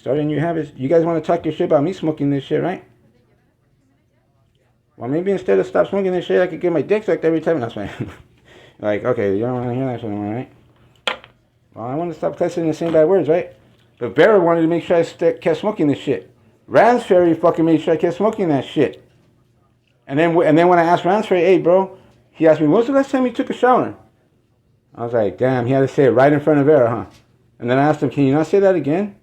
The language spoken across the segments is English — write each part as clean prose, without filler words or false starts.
Starting new habits. You guys want to talk your shit about me smoking this shit, right? Well, maybe instead of stop smoking this shit, I could get my dick sucked every time. That's fine. Like, okay, you don't want to hear that shit anymore, right? Well, I want to stop cussing the same bad words, right? But Vera wanted to make sure I kept smoking this shit. Ransferry fucking made sure I kept smoking that shit. And then when I asked Ransferry, hey, bro, he asked me, when was the last time you took a shower? I was like, damn, he had to say it right in front of Vera, huh? And then I asked him, can you not say that again?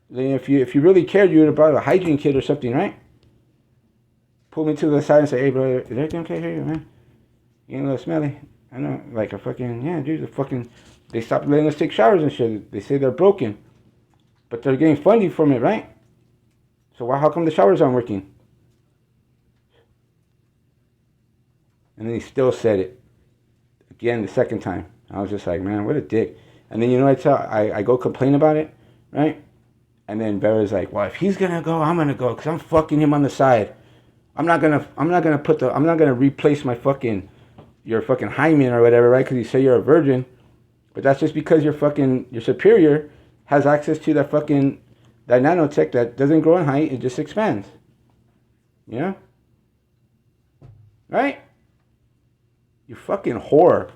Then if you really cared, you would have brought a hygiene kit or something, right? Pull me to the side and say, hey, bro, is everything okay here, man? You ain't a little smelly. I know, like a fucking, yeah, dude, they stopped letting us take showers and shit. They say they're broken. But they're getting funding from it, right? So how come the showers aren't working? And then he still said it. Again, the second time. I was just like, man, what a dick. And then, you know, I go complain about it, right? And then Vera's like, well, if he's gonna go, I'm gonna go, because I'm fucking him on the side. I'm not gonna replace your fucking hymen or whatever, right? Because you say you're a virgin. But that's just because your superior has access to that nanotech that doesn't grow in height, it just expands. You know? Right? You fucking whore.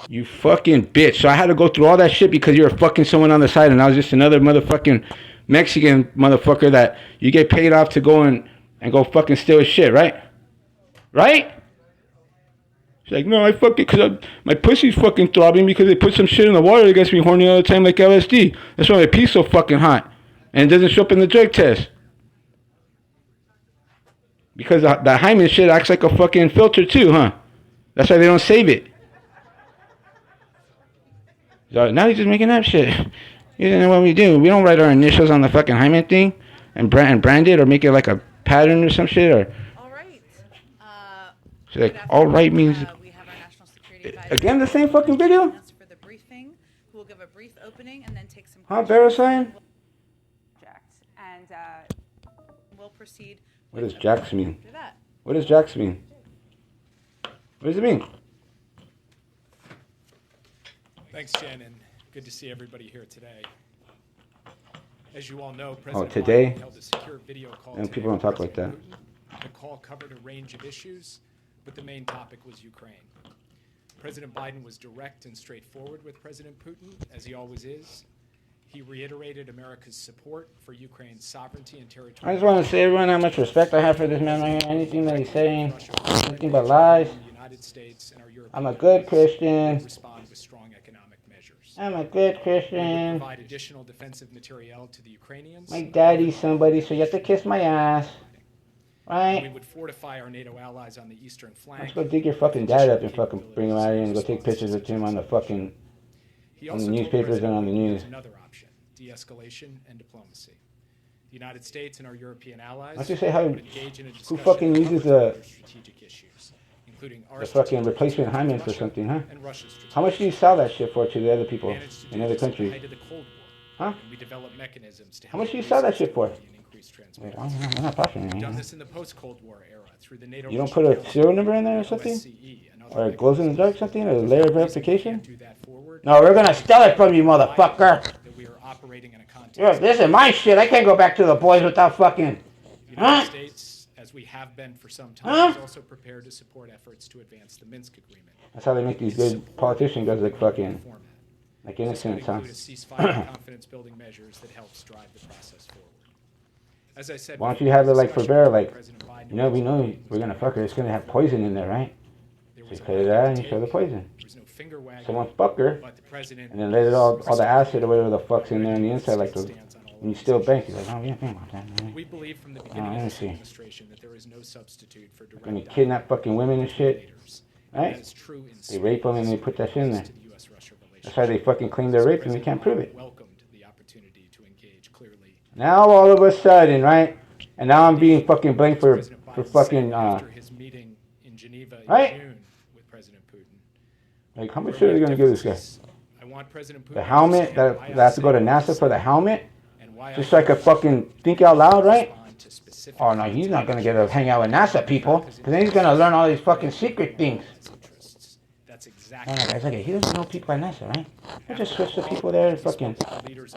You fucking bitch. So I had to go through all that shit because you were fucking someone on the side and I was just another motherfucking Mexican motherfucker that you get paid off to go and go fucking steal his shit, right? Right? She's like, no, I fucking, because my pussy's fucking throbbing because they put some shit in the water that gets me horny all the time like LSD. That's why my pee's so fucking hot. And it doesn't show up in the drug test. Because the hymen shit acts like a fucking filter too, huh? That's why they don't save it. So now he's just making up shit. You don't know what we do. We don't write our initials on the fucking hymen thing and brand it or make it like a pattern or some shit or... All right. She's like, all right means... We have our national security advisor. Again, the same fucking video? For the briefing, who will give a brief opening and then take some... Huh, Verisign? And we'll proceed... What does Jax mean? What does Jax mean? What does it mean? Thanks, Jen, and good to see everybody here today. As you all know, President today? Biden held a secure video call And today people don't with talk like that. President Putin. The call covered a range of issues, but the main topic was Ukraine. President Biden was direct and straightforward with President Putin, as he always is. He reiterated America's support for Ukraine's sovereignty and territory. I just want to say, everyone, how much respect I have for this man right here. Anything that he's saying, nothing but lies. I'm a good Christian. Respond with strong economic measures. I'm a good Christian. Provide additional defensive materiel to the Ukrainians. My daddy's somebody, so you have to kiss my ass. Right? We would fortify our NATO allies on the eastern flank. Let's go dig your fucking dad up and fucking bring him out here and go take pictures of him on the fucking... on the newspapers and on the news. Another option, de-escalation and diplomacy. The United States and our European allies Let's just say how... would engage in a Who discussion fucking uses the strategic issues, including the fucking replacement hymen for something, huh? and Russia's strategic How much do you sell that shit for to the other people managed to in do other this at the countries? height of the Cold War, Huh? and we developed mechanisms to How help much do you sell that shit for? and increase Wait, transparency. I'm not talking We've done anything. this in the post-Cold War era through the NATO. You don't put a serial number in there or something? Or it glows in the dark something? Or a layer of verification? No, we're gonna steal it from you, motherfucker! That we are operating in a context. Yeah, this is my shit. I can't go back to the boys without fucking... The United Huh? States, as we have been for some Huh? time, is also prepared to support efforts to advance the Minsk Agreement. That's how they make these good politicians go like fucking... Format. like This would innocent, huh? include a ceasefire and confidence-building measures that helps drive the process forward. As I said, Why don't you have it like for discussion Vera, with like, President Biden you know, we know we're gonna fuck her. It's gonna have poison in there, right? there So was you a cut it out and you show the poison. There was no finger wagging, Someone fuck her, but the president and then let it all the acid or whatever the was fuck's in there on the inside, like the... stance on all when you of steal this. banks, you're like, oh, yeah, think about that, man. We believe from the let beginning me of this see. administration that there is no substitute for direct When you dialogue kidnap fucking women and with shit, leaders. right? That is true in They rape them and they put that shit in there. to the US-Russia That's why they fucking claim they're raped and they can't prove it. welcomed the opportunity to engage clearly. Now all of a sudden, right? And now I'm being fucking blamed for fucking, After his meeting in Geneva in right? June with President Putin. like, how much shit are they gonna give this guy? I want President Putin The to helmet, understand that why I have to go to say NASA this for the helmet? and why Just so I could fucking think out loud, right? respond to specific Oh no, he's not gonna get to hang out with NASA people, because then he's gonna learn all these fucking secret things. interests. That's that's exactly. No, guys, okay, he doesn't know people at NASA, right? We'll just switch the people there and fucking.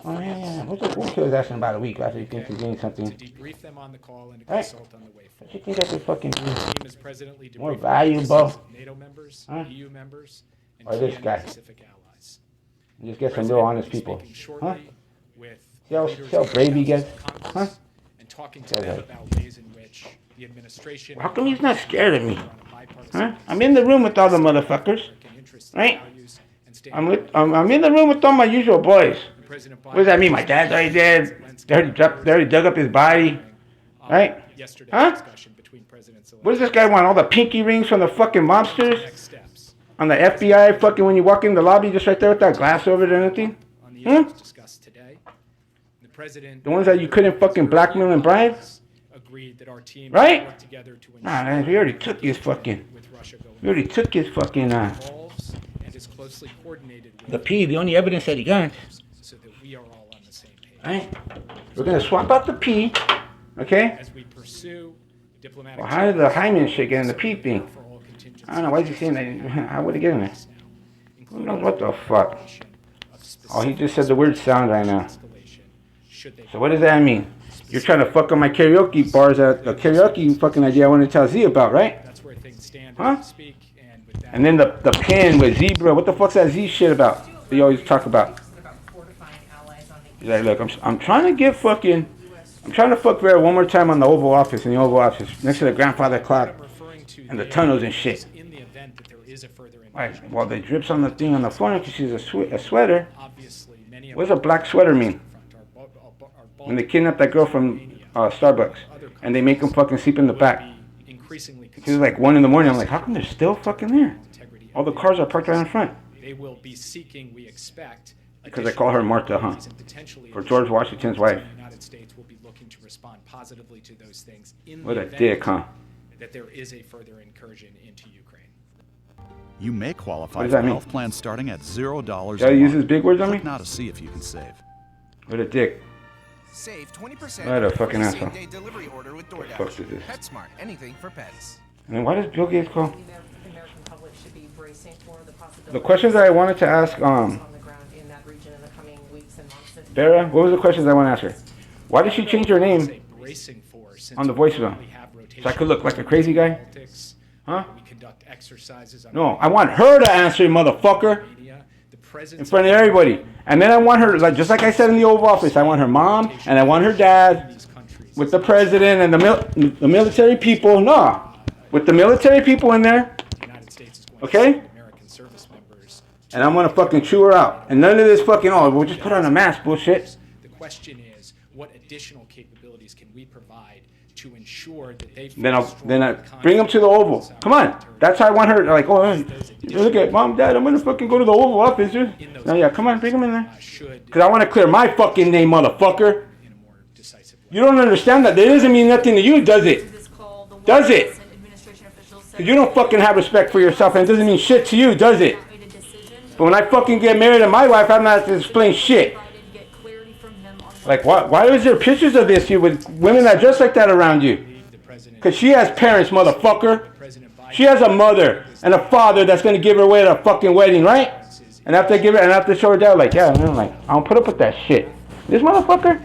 Oh, yeah. We'll kill his ass in about a week after he thinks he's doing something. To debrief them on the call and to Right. consult on the way What forward. you think I could fucking do? The team is presently More debriefing valuable. with NATO members, Huh? EU members, and Or key this guy. Pacific allies. Just get some President real will honest be people. speaking Huh? shortly with See how leaders of brave he the gets? House of Huh? Congress and talking to them about ways in which the administration. How come he's not scared of me? on a bipartisan Huh? basis I'm in the room with all the motherfuckers. American interests, Right? values, and I'm in the room with all my usual boys. President What does that mean? My dad's already dead. They already dug up his body. Right? Yesterday's Huh? discussion between President Zelensky. What does this guy want? All the pinky rings from the fucking mobsters? Next steps On the FBI fucking when you walk in the lobby just right there with that glass over it and everything? on the Hmm? issues discussed today. The president. The ones that you couldn't fucking blackmail and bribe? Agreed that our team Right? work together to ensure Nah, man, we already took his fucking. with Russia going We already took his fucking, involves and is closely coordinated with the P, the only evidence that he got. so that we are all on the same page. Right? We're gonna swap out the P, okay? As we pursue diplomatic Well, how did the Hyman shit get in the P thing? for all contingencies. I don't know, why is he saying that? How would he get in there? Who knows what the fuck? Oh, he just said the word sound right now. So what does that mean? You're trying to fuck up my karaoke bars at the karaoke fucking idea I want to tell Z about, right? That's where things stand Huh? as we speak, and with that, And then the pen with zebra. What the fuck's that Z shit about? That you always talk about. He's like, look, I'm trying to get fucking. I'm trying to fuck Vera one more time on the Oval Office, in the Oval Office, next to the grandfather clock I'm referring to and the there tunnels and shit. is in the event that there is a further Right. invasion. Well, the drips on the thing on the floor because she's a sweater. Obviously, many of What does a black sweater mean? our When they kidnap that girl from Starbucks and they make them fucking sleep in the back. increasingly It was like 1 in the morning. I'm like, how come they're still fucking there? integrity All the cars are parked right in front. They will be seeking, we expect, Because I call her Martha, huh? and potentially For George Washington's wife. The United States will be looking to respond positively to those things in What the a event dick, huh? that there is a further incursion into Ukraine. You may qualify What does for that mean? health plans starting at $0 Gotta a use month. his big words on me? Click now to see if you can save. What a dick. Save 20% What a on fucking your asshole. same-day delivery order with fuck DoorDash. is this? PetSmart, anything for pets. And why does Bill Gates call? The American public should be bracing for the possibility. The questions that I wanted to ask, on the ground in that region in the coming weeks and months. Vera, what was the questions I want to ask her? Why did she change her name? Say bracing for, since On the we voicemail. currently have So I could look like a crazy guy? politics, Huh? we conduct exercises on No, I want her to answer, motherfucker, media. The in presence front of everybody. And then I want her, like just like I said in the Oval Office, I want her mom and I want her dad these countries with the president and the military people. No, with the military people in there. the United States is going Okay? to send American service members. And I'm gonna fucking chew her out. And none of this fucking, oh, we'll just put on a mask bullshit. The question is, what additional capabilities can we provide to ensure that they Then feel I strong bring them to the Oval. confidence Come on, that's how I want her. Like, oh, hey, look at mom, dad. I'm gonna fucking go to the Oval Office. No, yeah, come on, bring them in there. should Cause I want to clear my fucking name, motherfucker. in a more decisive way. You don't understand that. That doesn't mean nothing to you, does it? This call, the Does it? White House and administration officials said 'Cause you don't fucking have respect for yourself, and it doesn't mean shit to you, does it? made a decision. But when I fucking get married to my wife, I'm not to explain shit. Provided to get clarity from him on what Like, why is there pictures of this here with women that dress like that around you? The president, Because she has parents, motherfucker. President Biden She has a mother and a father that's gonna give her away at a fucking wedding, right? And after give her, and after show her dad, like, yeah, I'm like, I don't put up with that shit. This motherfucker,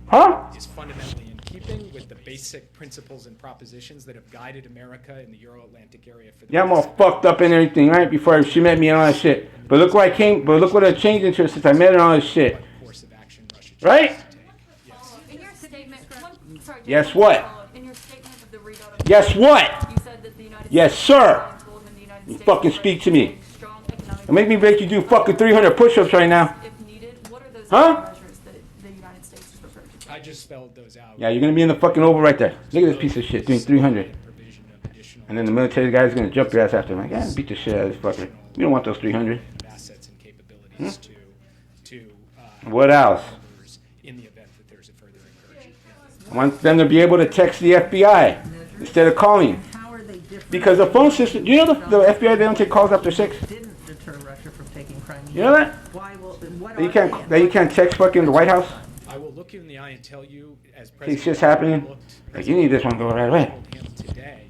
huh? is fundamentally in keeping with the basic principles and propositions that have guided America in the Euro-Atlantic area for the Yeah, I'm all past fucked up and everything, right? Before she met me and all that shit. But look where I came. But look what I changed into since I met her and all this shit, course of action Russia chooses right? to take. Yes. In your statement, sorry, Yes, just what? one follow-up. In your statement of the readout of Yes, what? you said that the United Yes, States sir. told him the United You States fucking was speak to me. making strong economic Don't make me make you do fucking 300 push-ups right now. If needed, what are those Huh? measures that the United States is prepared to take? I just spelled those out. Yeah, you're gonna be in the fucking Oval right there. Look at this piece of shit doing 300. Provision of additional And then the military guy's gonna jump your ass after. I'm like, yeah, beat the shit out of this fucker. We don't want those 300. assets and capabilities to What else? members in the event that there's a further incursion. I want them to be able to text the FBI instead of calling. How are they different? Because the phone system, do you know the FBI, they don't take calls after 6? Didn't deter Russia from taking Crimea. You know that? Why will, what That you are can't, they? that you can't text fucking the White House? I will look you in the eye and tell you, as It's President just Biden happening. looked Like, you need this one to go right away. told him today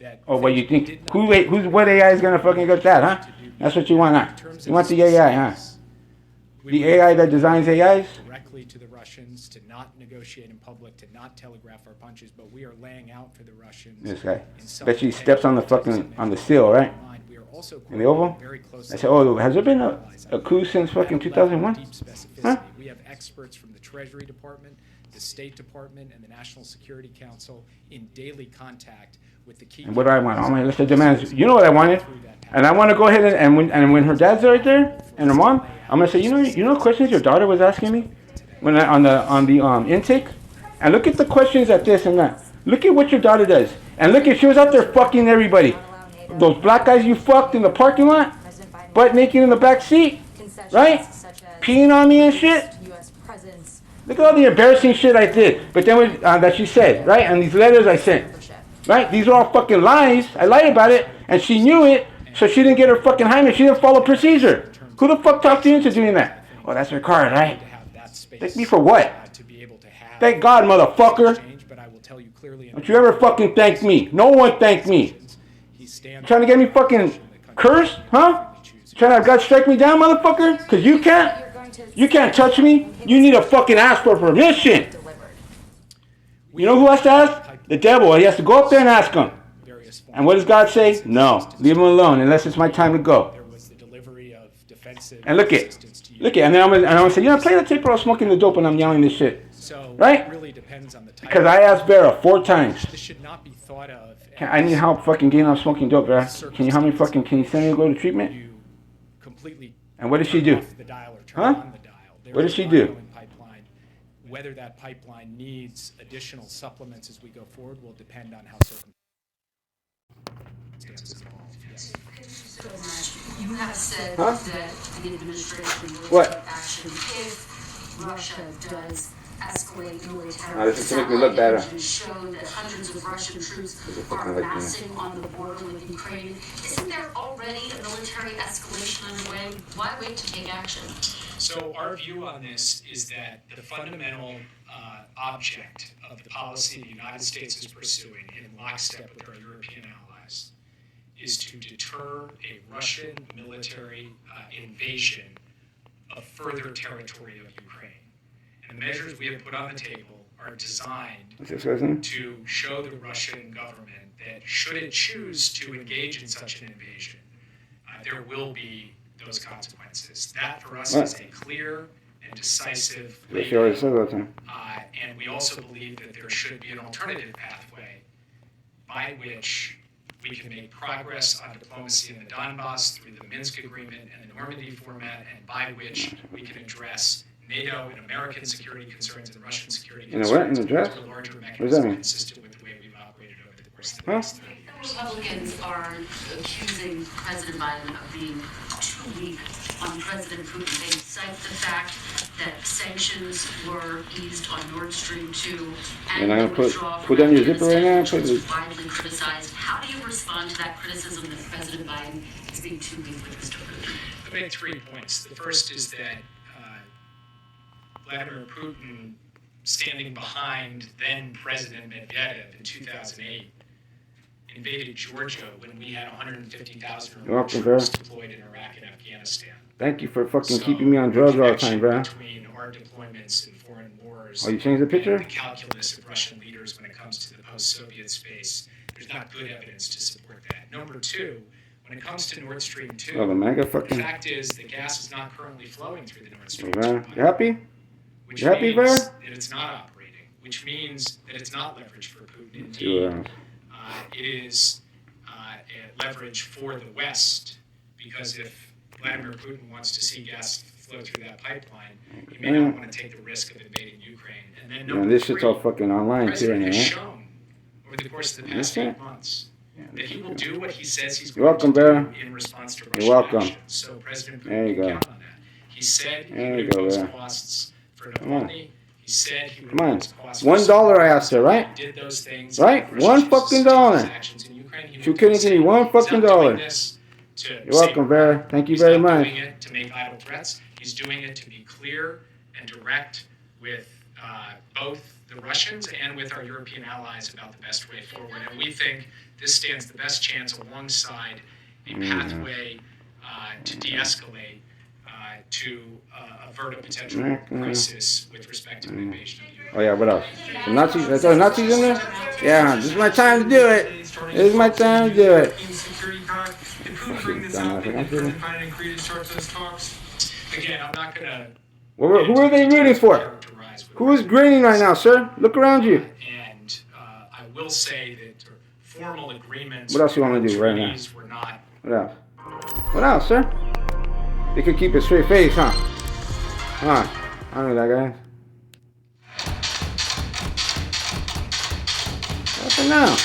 that Oh, what you things think? did not What AI is gonna fucking get that, huh? to do That's what you want, huh? In terms You of want the AI, huh? specifics, we The would AI that designs AIs? directly to the Russians to not negotiate in public, to not telegraph our punches, but we are laying out for the Russians. This guy. in Bet you he self-contained steps on the tips and fucking, on the measures seal, right? mind. We are also In the Oval? very closely I said, oh, has there been a allies. coup since fucking At a level of 2001? deep specificity. Huh? We have experts from the Treasury Department, the State Department, and the National Security Council in daily contact with the key. And what do I want? All my list of demands. You know what I wanted? And I want to go ahead and when her dad's right there and her mom, I'm gonna say, you know questions your daughter was asking me when on the intake, and look at the questions at this and that. Look at what your daughter does, and look at she was out there fucking everybody. Those black guys you fucked in the parking lot, butt naked in the back seat, right? Peeing on me and shit. Look at all the embarrassing shit I did, but then that she said, right? And these letters I sent, right? These are all fucking lies. I lied about it, and she knew it, so she didn't get her fucking hymen. She didn't follow procedure. Who the fuck talked you into doing that? Oh, that's her card, right? Thank me for what? Thank God, motherfucker. Don't you ever fucking thank me. No one thank me. Trying to get me fucking cursed, huh? Trying to have God strike me down, motherfucker? Because you can't? You can't touch me? You need to fucking ask for permission. You know who has to ask? The devil. He has to go up there and ask him. And what does God say? No. Leave him alone unless it's my time to go. And look it. And then I'm gonna say, play the tape where I was smoking the dope and I'm yelling this shit. Right? Because I asked Vera 4 times. This should not be thought of. I need help fucking getting off smoking dope, Vera. Can you help me fucking, can you send me to go to treatment? And what did she do? Huh? What did she do? Whether that pipeline needs additional supplements as we go forward will depend on how circumstances evolve. Yes. You have said Huh? that the administration will What? take action if Russia does escalate military. Oh, this is to make me look better. And show that hundreds of Russian troops fucking are like me. amassing on the border with Ukraine. Isn't there already a military escalation underway? Why wait to take action? So our view on this is that the fundamental object of the policy the United States is pursuing in lockstep with our European allies is to deter a Russian military invasion of further territory of Ukraine. And the measures we have put on the table are designed What's this guy's name? to show the Russian government that should it choose to engage in such an invasion, there will be those consequences. That for us is a clear and decisive What she already said all the time. and we also believe that there should be an alternative pathway by which we can make progress on diplomacy in the Donbass through the Minsk Agreement and the Normandy format, and by which we can address NATO and American security concerns and Russian security In a what? concerns In a dress? through a larger What does that mechanism mean? consistent with the way we've operated over the course of the Huh? last 30 years. Republicans are accusing President Biden of being too weak on President Putin. They cite the fact that sanctions were eased on Nord Stream 2 And and I'm the gonna withdrawal put from down your zipper right now. Afghanistan, Put which was it. widely criticized. How do you respond to that criticism that President Biden is being too weak with Mr. Putin? I'll make 3 points. The first is that Vladimir Putin, standing behind then President Medvedev in 2008, invaded Georgia when we had 150,000 You're welcome, troops Vera. deployed in Iraq and Afghanistan. Thank you for fucking So, keeping me on drugs all the time, connection bro. Between our deployments in foreign wars Oh, you changed the picture? and the calculus of Russian leaders when it comes to the post-Soviet space, there's not good evidence to support that. Number 2, when it comes to Nord Stream 2, Oh, the mega the fucking. fact is the gas is not currently flowing through the Nord Stream 2 Vera. pipeline, You happy? which You happy, means Vera? that it's not operating, which means that it's not leverage for Putin. See what Indeed, happens. it is a leverage for the West, because if Vladimir Putin wants to see gas flow through that pipeline, he may not want to take the risk of invading Ukraine. And then Yeah, number this 3, shit's all fucking online the too, president right has now, right? shown over the course of the Yes, past sir. 8 months that he will do what he says he's You're going welcome, to Vera. do in response to You're Russian welcome. action. So President There you Putin can go. count on that. He said he There would you go, impose Vera. costs for Come on. Navalny. He said he would Come on. impose costs $1 I asked her, right? He did those things. Right? Russia One chooses to fucking take dollar. these actions in Ukraine. He She will couldn't do give me the one same. He's fucking not doing dollar. this to You're welcome, save Vera. Ukraine. Thank you He's very not much. doing it to make idle threats. He's doing it to be clear and direct with both the Russians and with our European allies about the best way forward. And we think this stands the best chance alongside a pathway to de-escalate to avert a potential crisis with respect to an invasion of Ukraine. Oh yeah, what else? Some Nazis? Are there Nazis in there? Yeah, this is my time to do it. This is my time to do it. Fucking dumbass. I'm kidding. Again, I'm not gonna. Who are they rooting for? Who is grinning right now, sir? Look around you. And I will say that formal agreements. What else you want to do right now? Were not. What else? What else, sir? They could keep a straight face, huh? Huh? I know that guy. What happened now?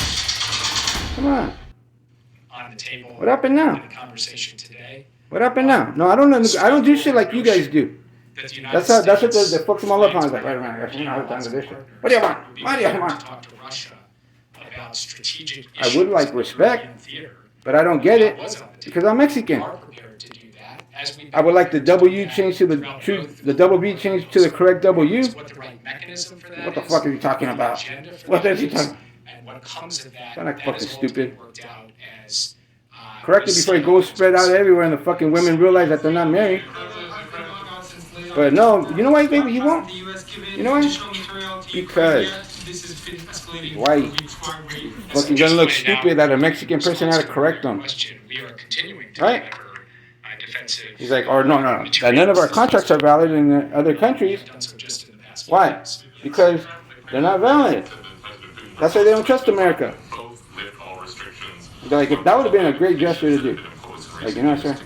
Come on. On the table. What happened now? In the conversation today. What happened now? No, I don't do shit like you guys do. That's what they fucks them all up on. It's like, wait a minute, you know how to do this shit. What do you want? What do you want? Talk to Russia about strategic I would like respect, but I don't get it because I'm Mexican. I would like the W changed to the double B changed to the correct W. What the fuck are you talking about? What is he talking? And what comes of that? Sound like fucking stupid. Correct it before it goes spread out everywhere and the fucking women realize that they're not married. But no, you know why, baby, you won't? You know why? Because why? Fucking gonna look stupid that a Mexican person had to correct them. Right? He's like, or no, that none of our contracts are valid in the other countries. Why? Because they're not valid. That's why they don't trust America. They're like, if that would have been a great gesture to do. Like, you know, sir?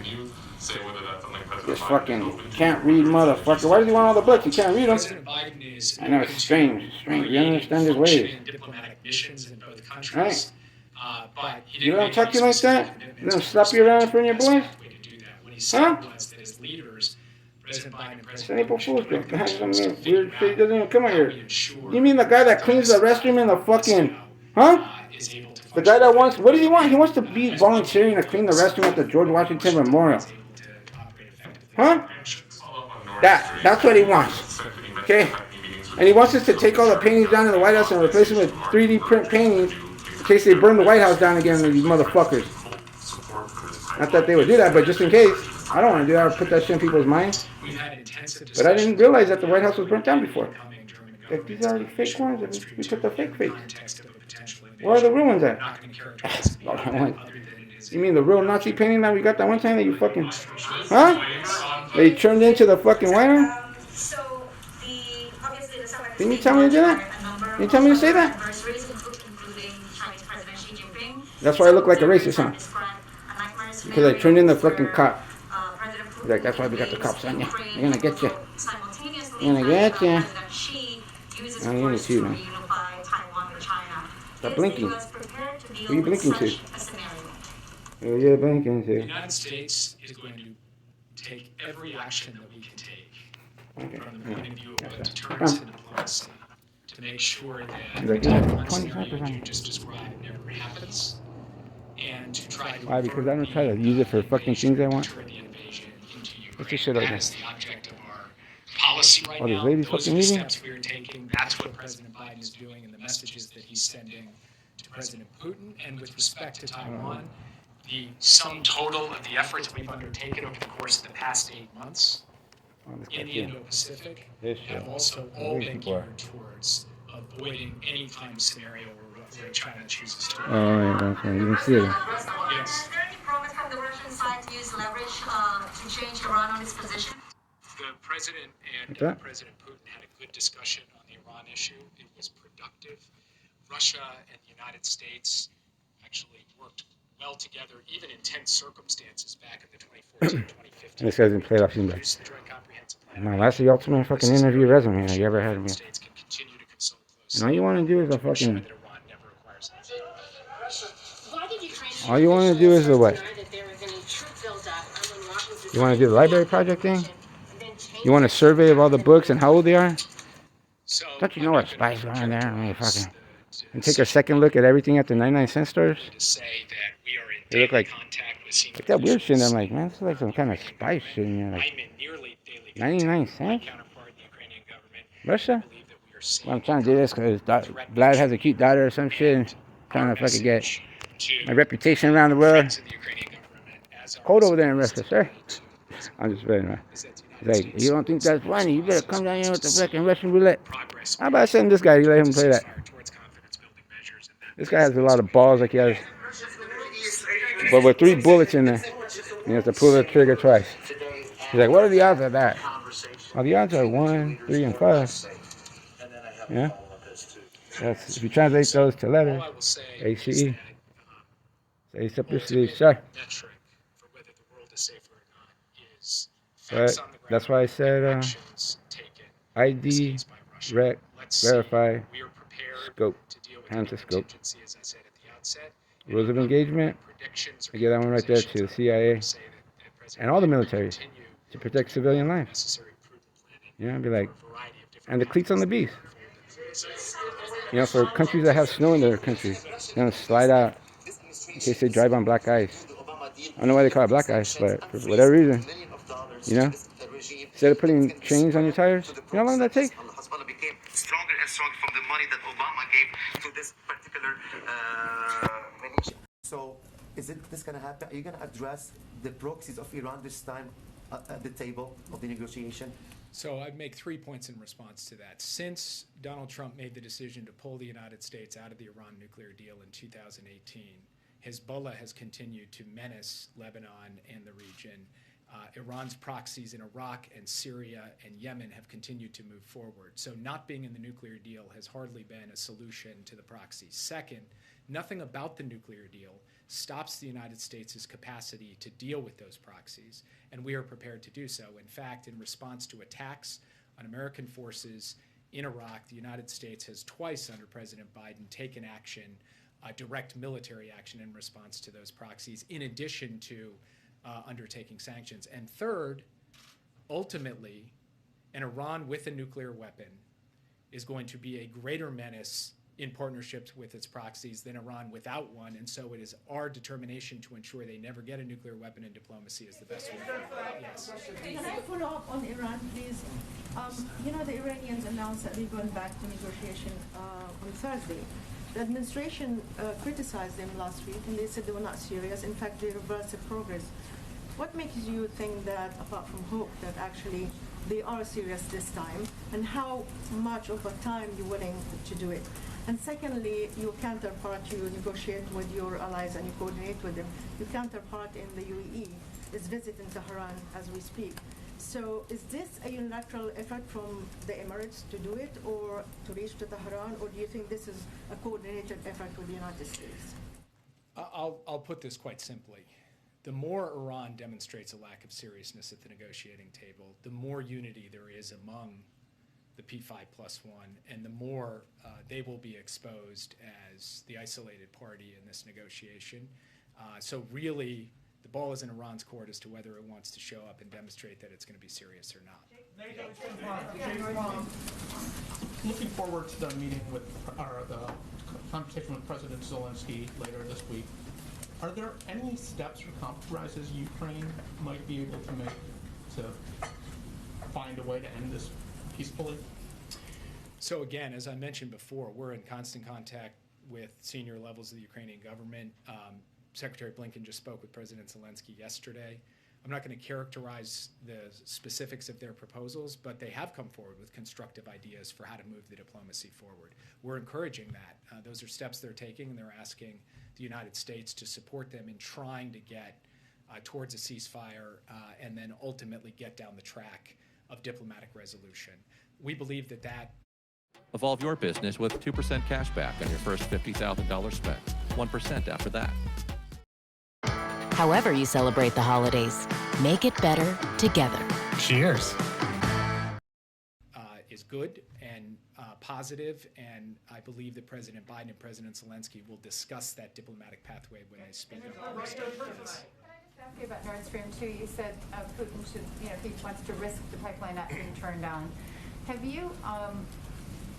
This fucking can't read motherfucker. Why does he want all the books? He can't read them. I know, it's strange. Strange. You understand his ways. Right? You don't talk to you like that? You don't slap you around in front of your boys? Huh? Some April Fool's joke. Weird shit. He doesn't even come out here. You mean the guy that cleans the restroom in the fucking... Huh? The guy that wants... What does he want? He wants to be volunteering to clean the restroom at the George Washington Memorial. Huh? That's what he wants. Okay? And he wants us to take all the paintings down in the White House and replace them with 3D print paintings in case they burn the White House down again, these motherfuckers. Not that they would do that, but just in case. I don't want to do that or put that shit in people's minds. But I didn't realize that the White House was burnt down before. Like, these are already fake ones. We took the fake fakes. Where are the real ones at? You mean the real Nazi painting that we got that one time that you fucking... Huh? They turned into the fucking White House? Didn't you tell me to do that? Didn't you tell me to say that? That's why I look like a racist, huh? Because I turned in the fucking cop. Like, that's why we got the cops on you. They're gonna get you. They're gonna get you. I'm gonna see you, man. Stop blinking. Who are you blinking to? Who are you blinking to? The United States is going to take every action that we can take from the point of view of deterrence and diplomacy to make sure that the type of scenario you just described never happens, and to try to... Why? Because I don't try to use it for fucking things I want. What's this shit over there? That is the object of our policy right now. These ladies Those fucking are the leaving? steps we are taking. That's what President Biden is doing, and the messages that he's sending to President Putin. And with respect to Taiwan, the sum total of the efforts we've undertaken over the course of the past 8 months in the Indo-Pacific have also all been geared towards avoiding any kind of scenario where China chooses to. Oh, yeah, okay. You can see it. Yes. The Russian side to use leverage to change Iran on its position? The president and President Putin had a good discussion on the Iran issue. It was productive. Russia and the United States actually worked well together, even in tense circumstances back in the 2014-2015. This guy's been played off scene back. The Joint Comprehensive Plan. Man, that's the ultimate fucking interview resume you ever had of me. States can continue to consult And all you want to do is a fucking... that Iran never requires All you want to do is the what? You want to do the library project thing? You want a survey of all the books and how old they are? Don't you know what spies are in there? I mean, fucking... And take a second look at everything at the 99-cent stores? They look like that weird shit. And I'm like, man, this is like some kind of spice shit in here. Like, 99 cents? Russia? Well, I'm trying to do this because Vlad has a cute daughter or some shit. And trying to fucking get my reputation around the world. It's cold over there in Russia, sir. I'm just kidding, man. He's like, you don't think that's funny? You better come down here with the fucking Russian roulette. How about sending this guy? You let him play that. This guy has a lot of balls, like he has, but with 3 bullets in there, you have to pull the trigger twice. He's like, what are the odds of that? Well, the odds are 1, 3, and 5. Yeah. That's, if you translate those to letters, ACE. Ace up your sleeve, sir. But that's why I said ID, rec, verify, scope, hand to scope. Rules of engagement, I get that one right there to the CIA and all the militaries to protect civilian lives. Yeah, I'd be like, and the cleats on the beast. You know, for countries that have snow in their country, they're gonna slide out in case they drive on black ice. I don't know why they call it black ice, but for whatever reason, you know, instead of putting chains on your tires, you know how long that takes? Hezbollah became stronger and stronger from the money that Obama gave to this particular militia. So, is this going to happen? Are you going to address the proxies of Iran this time at the table of the negotiation? So I'd make 3 points in response to that. Since Donald Trump made the decision to pull the United States out of the Iran nuclear deal in 2018, Hezbollah has continued to menace Lebanon and the region. Iran's proxies in Iraq and Syria and Yemen have continued to move forward. So not being in the nuclear deal has hardly been a solution to the proxies. Second, nothing about the nuclear deal stops the United States' capacity to deal with those proxies, and we are prepared to do so. In fact, in response to attacks on American forces in Iraq, the United States has twice under President Biden taken action, direct military action in response to those proxies, in addition to undertaking sanctions. And third, ultimately, an Iran with a nuclear weapon is going to be a greater menace in partnerships with its proxies than Iran without one, and so it is our determination to ensure they never get a nuclear weapon, and diplomacy is the best way forward. Yes. Can I follow up on Iran, please? You know, the Iranians announced that they're going back to negotiation on Thursday. The administration criticized them last week, and they said they were not serious. In fact, they reversed the progress. What makes you think that, apart from hope, that actually they are serious this time, and how much of a time you're willing to do it? And secondly, your counterpart, you negotiate with your allies and you coordinate with them. Your counterpart in the UAE is visiting Tehran as we speak. So is this a unilateral effort from the Emirates to do it, or to reach to Tehran, or do you think this is a coordinated effort with the United States? I'll put this quite simply. The more Iran demonstrates a lack of seriousness at the negotiating table, the more unity there is among the P5+1, and the more they will be exposed as the isolated party in this negotiation. So really, the ball is in Iran's court as to whether it wants to show up and demonstrate that it's going to be serious or not. Looking forward to the meeting with, or the conversation with President Zelensky later this week, are there any steps or compromises Ukraine might be able to make to find a way to end this peacefully? So again, as I mentioned before, we're in constant contact with senior levels of the Ukrainian government. Secretary Blinken just spoke with President Zelensky yesterday. I'm not going to characterize the specifics of their proposals, but they have come forward with constructive ideas for how to move the diplomacy forward. We're encouraging that. Those are steps they're taking, and they're asking the United States to support them in trying to get towards a ceasefire and then ultimately get down the track of diplomatic resolution. We believe that Evolve your business with 2% cash back on your first $50,000 spent, 1% after that. However you celebrate the holidays, make it better together. Cheers. Is good and positive, and I believe that President Biden and President Zelensky will discuss that diplomatic pathway when they speak on the stage. Can I just ask you about Nord Stream 2? You said Putin should, if he wants to risk the pipeline not being turned down. Have you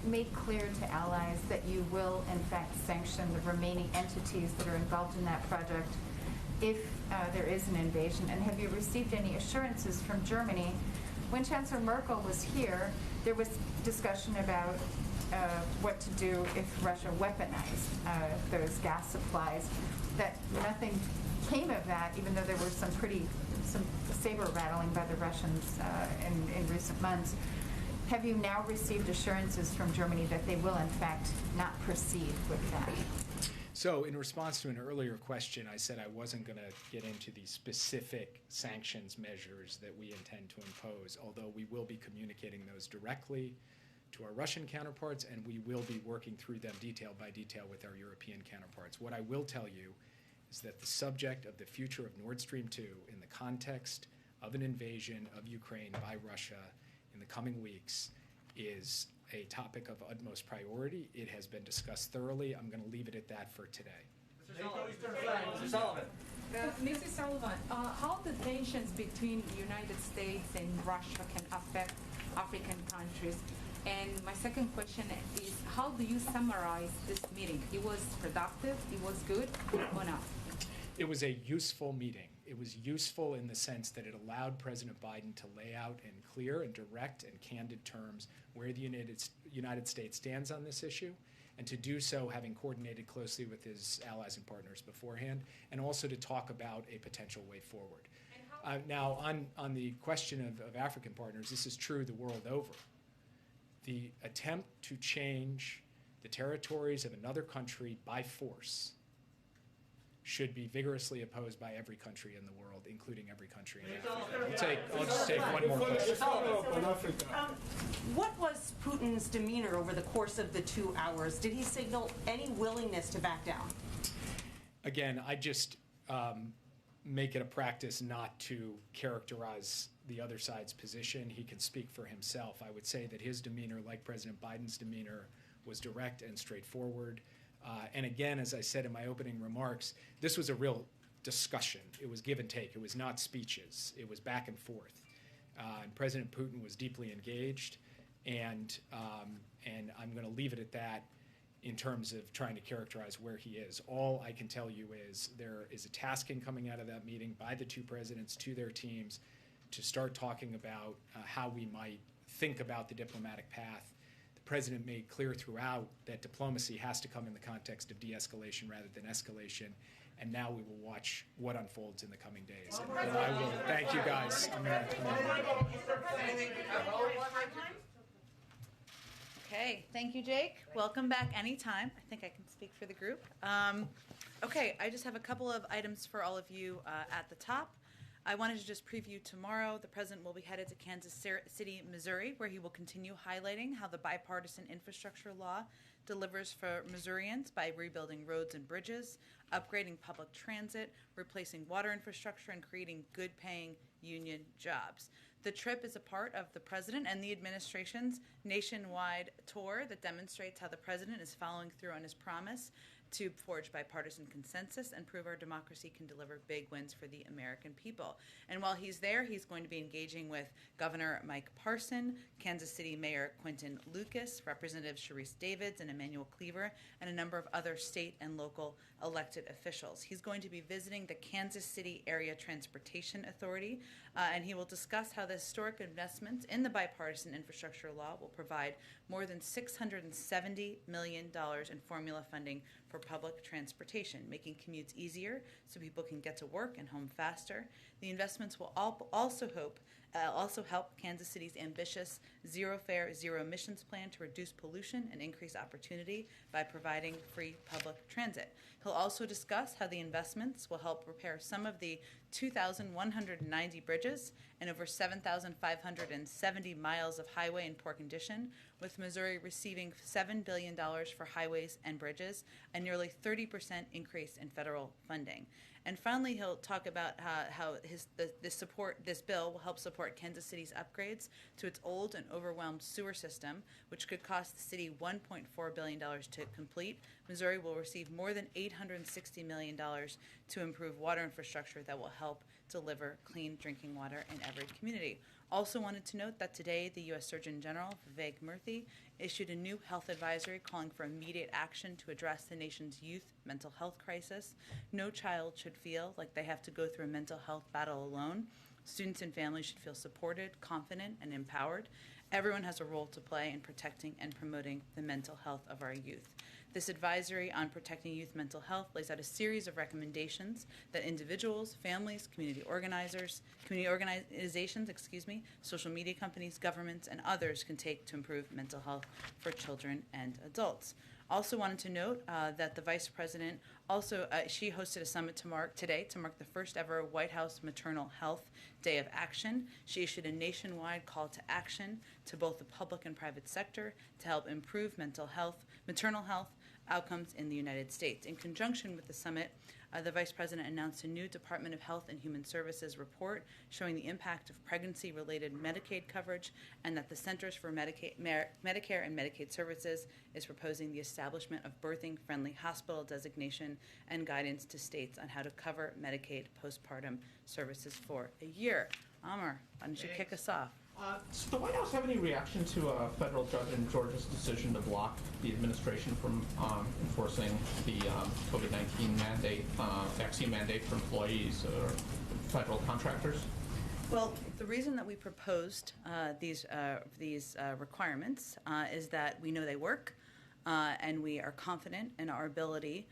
made clear to allies that you will, in fact, sanction the remaining entities that are involved in that project if there is an invasion? And have you received any assurances from Germany? When Chancellor Merkel was here, there was discussion about what to do if Russia weaponized those gas supplies. That nothing came of that, even though there was some saber rattling by the Russians in recent months. Have you now received assurances from Germany that they will, in fact, not proceed with that? So in response to an earlier question, I said I wasn't going to get into the specific sanctions measures that we intend to impose, although we will be communicating those directly to our Russian counterparts, and we will be working through them detail by detail with our European counterparts. What I will tell you is that the subject of the future of Nord Stream 2 in the context of an invasion of Ukraine by Russia in the coming weeks is a topic of utmost priority. It has been discussed thoroughly. I'm going to leave it at that for today. Mr. Sullivan. Mrs. Sullivan, how the tensions between the United States and Russia can affect African countries? And my second question is, how do you summarize this meeting? It was productive, it was good, or not? It was a useful meeting. It was useful in the sense that it allowed President Biden to lay out in clear and direct and candid terms where the United States stands on this issue, and to do so having coordinated closely with his allies and partners beforehand, and also to talk about a potential way forward. Now, on the question of African partners, this is true the world over. The attempt to change the territories of another country by force should be vigorously opposed by every country in the world, including every country in Africa. I'll just take one more question. What was Putin's demeanor over the course of the 2 hours? Did he signal any willingness to back down? Again, I just make it a practice not to characterize the other side's position. He can speak for himself. I would say that his demeanor, like President Biden's demeanor, was direct and straightforward. And again, as I said in my opening remarks, this was a real discussion. It was give and take. It was not speeches. It was back and forth. And President Putin was deeply engaged. And I'm going to leave it at that in terms of trying to characterize where he is. All I can tell you is there is a tasking coming out of that meeting by the two presidents to their teams to start talking about how we might think about the diplomatic path. The president made clear throughout that diplomacy has to come in the context of de-escalation rather than escalation. And now we will watch what unfolds in the coming days. And I will thank you guys. Okay, thank you, Jake. Welcome back anytime. I think I can speak for the group. Okay, I just have a couple of items for all of you at the top. I wanted to just preview tomorrow. The president will be headed to Kansas City, Missouri, where he will continue highlighting how the bipartisan infrastructure law delivers for Missourians by rebuilding roads and bridges, upgrading public transit, replacing water infrastructure, and creating good-paying union jobs. The trip is a part of the president and the administration's nationwide tour that demonstrates how the president is following through on his promise to forge bipartisan consensus and prove our democracy can deliver big wins for the American people. And while he's there, he's going to be engaging with Governor Mike Parson, Kansas City Mayor Quinton Lucas, Representatives Sharice Davids and Emmanuel Cleaver, and a number of other state and local elected officials. He's going to be visiting the Kansas City Area Transportation Authority, and he will discuss how the historic investments in the bipartisan infrastructure law will provide more than $670 million in formula funding for public transportation, making commutes easier so people can get to work and home faster. The investments will also help Kansas City's ambitious zero-fare, zero-emissions plan to reduce pollution and increase opportunity by providing free public transit. He'll also discuss how the investments will help repair some of the 2,190 bridges and over 7,570 miles of highway in poor condition, with Missouri receiving $7 billion for highways and bridges, a nearly 30% increase in federal funding. And finally, he'll talk about how this bill will help support Kansas City's upgrades to its old and overwhelmed sewer system, which could cost the city $1.4 billion to complete. Missouri will receive more than $860 million to improve water infrastructure that will help deliver clean drinking water in every community. Also wanted to note that today the U.S. Surgeon General, Vivek Murthy, issued a new health advisory calling for immediate action to address the nation's youth mental health crisis. No child should feel like they have to go through a mental health battle alone. Students and families should feel supported, confident, and empowered. Everyone has a role to play in protecting and promoting the mental health of our youth. This advisory on protecting youth mental health lays out a series of recommendations that individuals, families, community organizations, social media companies, governments, and others can take to improve mental health for children and adults. Also wanted to note that the Vice President she hosted a summit today to mark the first ever White House Maternal Health Day of Action. She issued a nationwide call to action to both the public and private sector to help improve maternal health outcomes in the United States. In conjunction with the summit, the Vice President announced a new Department of Health and Human Services report showing the impact of pregnancy-related Medicaid coverage, and that the Centers for Medicare and Medicaid Services is proposing the establishment of birthing-friendly hospital designation and guidance to states on how to cover Medicaid postpartum services for a year. Amar, why don't you kick us off? Does the White House have any reaction to a federal judge in Georgia's decision to block the administration from enforcing the COVID-19 mandate, vaccine mandate for employees or federal contractors? Well, the reason that we proposed these requirements is that we know they work, and we are confident in our ability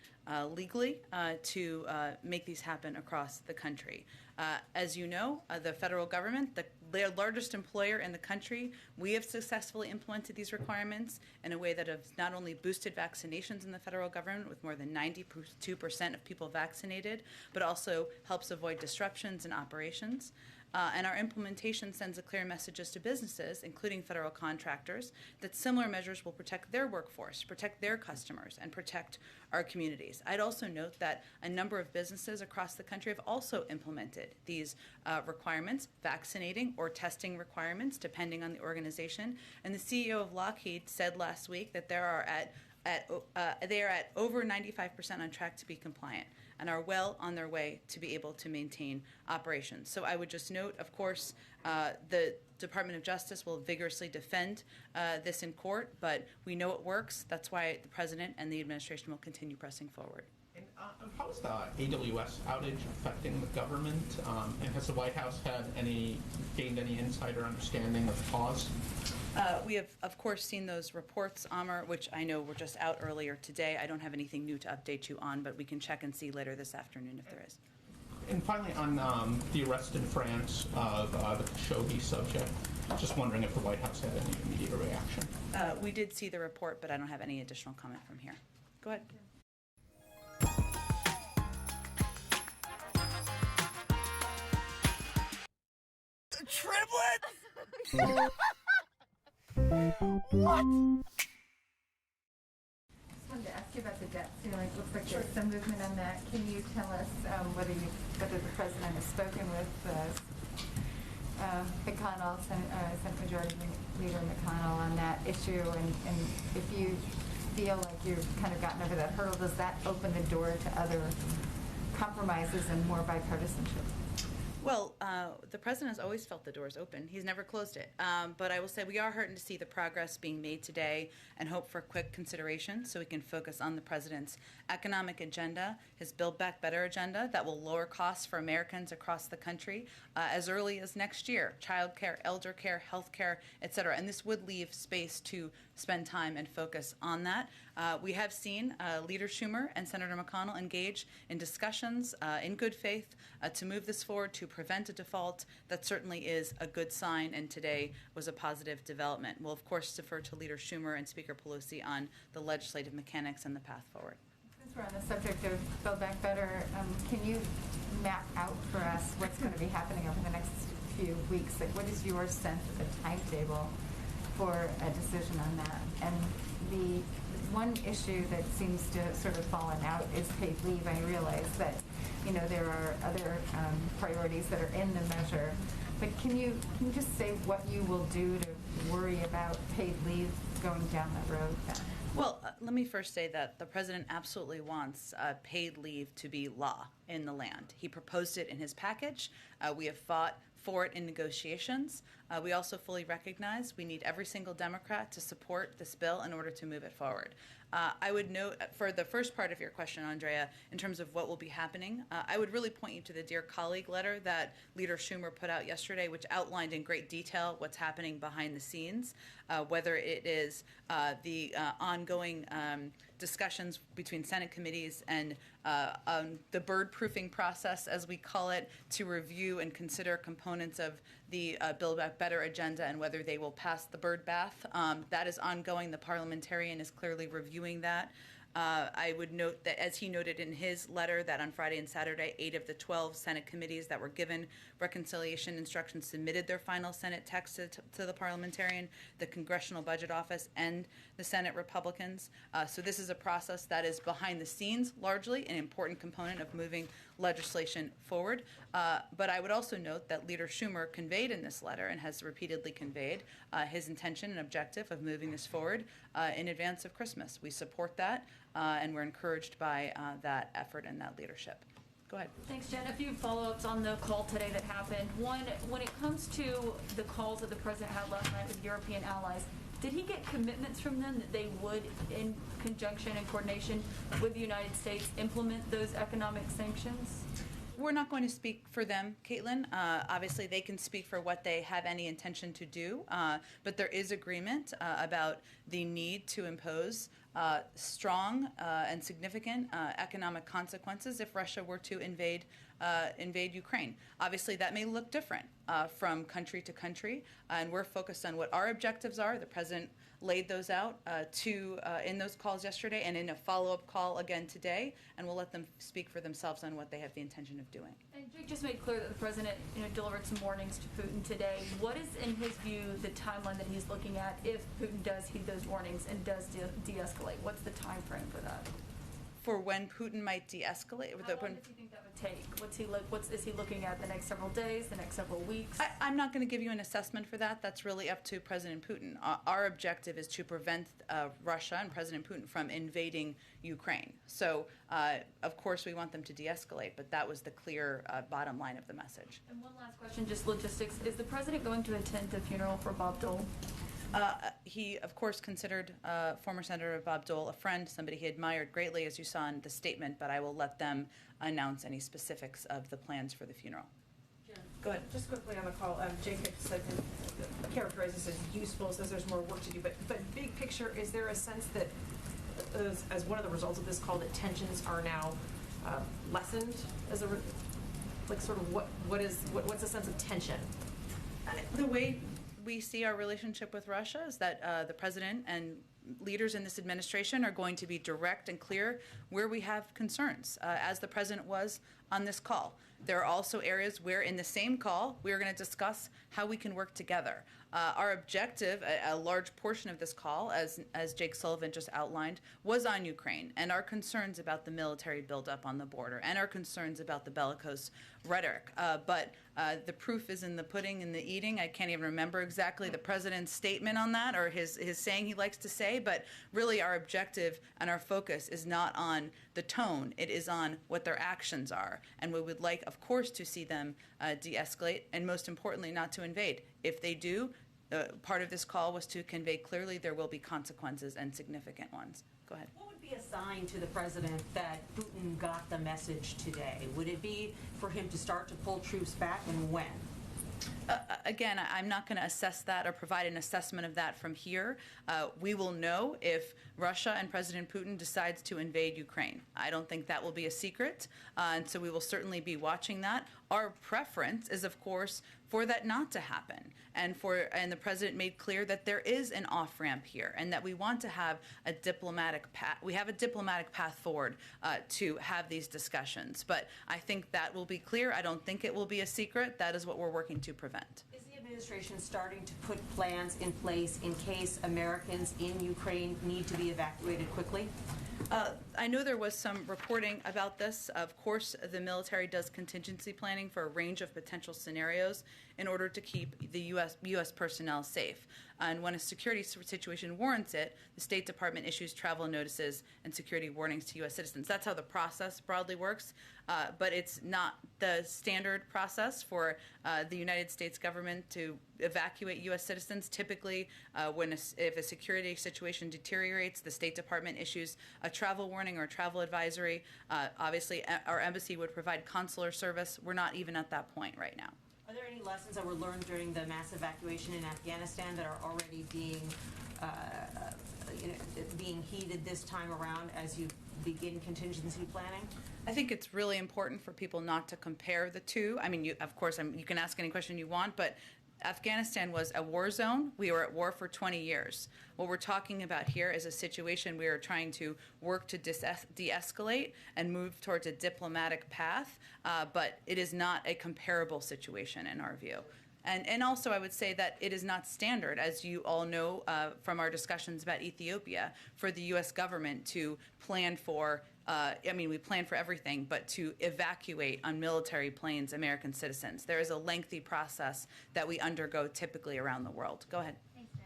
legally to make these happen across the country. As you know, the federal government, the largest employer in the country, we have successfully implemented these requirements in a way that has not only boosted vaccinations in the federal government with more than 92% of people vaccinated, but also helps avoid disruptions in operations. And our implementation sends a clear message to businesses, including federal contractors, that similar measures will protect their workforce, protect their customers, and protect our communities. I'd also note that a number of businesses across the country have also implemented these requirements, vaccinating or testing requirements, depending on the organization. And the CEO of Lockheed said last week that they are at over 95% on track to be compliant and are well on their way to be able to maintain operations. So I would just note, of course, the Department of Justice will vigorously defend this in court, but we know it works. That's why the President and the administration will continue pressing forward. And how is the AWS outage affecting the government? And has the White House gained any insider understanding of the cause? We have, of course, seen those reports, Amar, which I know were just out earlier today. I don't have anything new to update you on, but we can check and see later this afternoon if there is. And finally, on the arrest in France of the Khashoggi subject, just wondering if the White House had any immediate reaction. We did see the report, but I don't have any additional comment from here. Go ahead. Triplets! What? I just wanted to ask you about the debt ceiling. It looks like there's some movement on that. Can you tell us whether the President has spoken with McConnell, Senate Majority Leader McConnell, on that issue, and if you feel like you've kind of gotten over that hurdle, does that open the door to other compromises and more bipartisanship? Well, the President has always felt the doors open. He's never closed it. But I will say we are heartened to see the progress being made today and hope for quick consideration so we can focus on the President's economic agenda, his Build Back Better agenda that will lower costs for Americans across the country as early as next year, child care, elder care, health care, et cetera. And this would leave space to spend time and focus on that. We have seen Leader Schumer and Senator McConnell engage in discussions in good faith to move this forward to prevent a default. That certainly is a good sign, and today was a positive development. We'll, of course, defer to Leader Schumer and Speaker Pelosi on the legislative mechanics and the path forward. Since we're on the subject of Build Back Better, can you map out for us what's going to be happening over the next few weeks? Like, what is your sense of the timetable for a decision on that? And the one issue that seems to have sort of fallen out is paid leave. I realize that, there are other priorities that are in the measure, but can you just say what you will do to worry about paid leave going down that road then? Well, let me first say that the President absolutely wants paid leave to be law in the land. He proposed it in his package. We have fought for it in negotiations. We also fully recognize we need every single Democrat to support this bill in order to move it forward. I would note for the first part of your question, Andrea, in terms of what will be happening, I would really point you to the Dear Colleague letter that Leader Schumer put out yesterday, which outlined in great detail what's happening behind the scenes, whether it is the ongoing discussions between Senate committees and the bird-proofing process, as we call it, to review and consider components of the Build Back Better agenda and whether they will pass the bird bath. That is ongoing. The parliamentarian is clearly reviewing that. I would note that, as he noted in his letter, that on Friday and Saturday, 8 of the 12 Senate committees that were given reconciliation instructions submitted their final Senate text to the parliamentarian, the Congressional Budget Office, and the Senate Republicans. So this is a process that is behind the scenes, largely an important component of moving legislation forward. But I would also note that Leader Schumer conveyed in this letter, and has repeatedly conveyed, his intention and objective of moving this forward in advance of Christmas. We support that. And we're encouraged by that effort and that leadership. Go ahead. Thanks, Jen. A few follow-ups on the call today that happened. One, when it comes to the calls that the president had last night with European allies, did he get commitments from them that they would, in conjunction and coordination with the United States, implement those economic sanctions? We're not going to speak for them, Caitlin. Obviously, they can speak for what they have any intention to do, but there is agreement about the need to impose strong and significant economic consequences if Russia were to invade Ukraine. Obviously, that may look different from country to country, and we're focused on what our objectives are. The president laid those out in those calls yesterday and in a follow-up call again today, and we'll let them speak for themselves on what they have the intention of doing. And Jake just made clear that the president, delivered some warnings to Putin today. What is, in his view, the timeline that he's looking at if Putin does heed those warnings and does de-escalate? What's the time frame for that? For when Putin might de-escalate? How long does he think that would take? Is he looking at the next several days, the next several weeks? I'm not going to give you an assessment for that. That's really up to President Putin. Our objective is to prevent Russia and President Putin from invading Ukraine. So, of course, we want them to de-escalate, but that was the clear bottom line of the message. And one last question, just logistics. Is the president going to attend the funeral for Bob Dole? He, of course, considered former Senator Bob Dole a friend, somebody he admired greatly, as you saw in the statement, but I will let them announce any specifics of the plans for the funeral. Go ahead. Just quickly on the call, Jacob said, characterizes as useful, says there's more work to do, but big picture, is there a sense that, as one of the results of this call, that tensions are now lessened as what's the sense of tension? The way we see our relationship with Russia is that the president and leaders in this administration are going to be direct and clear where we have concerns, as the president was on this call. There are also areas where, in the same call, we are going to discuss how we can work together. Our objective, a large portion of this call, as Jake Sullivan just outlined, was on Ukraine and our concerns about the military buildup on the border and our concerns about the bellicose rhetoric. But the proof is in the pudding and the eating. I can't even remember exactly the president's statement on that or his saying he likes to say, but really our objective and our focus is not on the tone. It is on what their actions are. And we would like, of course, to see them de-escalate and, most importantly, not to invade. If they do, part of this call was to convey clearly there will be consequences and significant ones. Go ahead. What would be a sign to the president that Putin got the message today? Would it be for him to start to pull troops back, and when? Again, I'm not going to assess that or provide an assessment of that from here. We will know if Russia and President Putin decides to invade Ukraine. I don't think that will be a secret, and so we will certainly be watching that. Our preference is, of course, for that not to happen, and the president made clear that there is an off-ramp here, and that we want to have a diplomatic path. We have a diplomatic path forward to have these discussions, but I think that will be clear. I don't think it will be a secret. That is what we're working to prevent. Is the administration starting to put plans in place in case Americans in Ukraine need to be evacuated quickly? I know there was some reporting about this. Of course, the military does contingency planning for a range of potential scenarios in order to keep the U.S. personnel safe. And when a security situation warrants it, the State Department issues travel notices and security warnings to U.S. citizens. That's how the process broadly works, but it's not the standard process for the United States government to evacuate U.S. citizens. Typically, if a security situation deteriorates, the State Department issues a travel warning or a travel advisory. Obviously, our embassy would provide consular service. We're not even at that point right now. Are there any lessons that were learned during the mass evacuation in Afghanistan that are already being heeded this time around as you begin contingency planning? I think it's really important for people not to compare the two. I mean, of course, you can ask any question you want, but Afghanistan was a war zone. We were at war for 20 years. What we're talking about here is a situation we are trying to work to de-escalate and move towards a diplomatic path, but it is not a comparable situation in our view. And also, I would say that it is not standard, as you all know from our discussions about Ethiopia, for the U.S. government to plan for, we plan for everything, but to evacuate on military planes American citizens. There is a lengthy process that we undergo typically around the world. Go ahead. Thanks, Deb.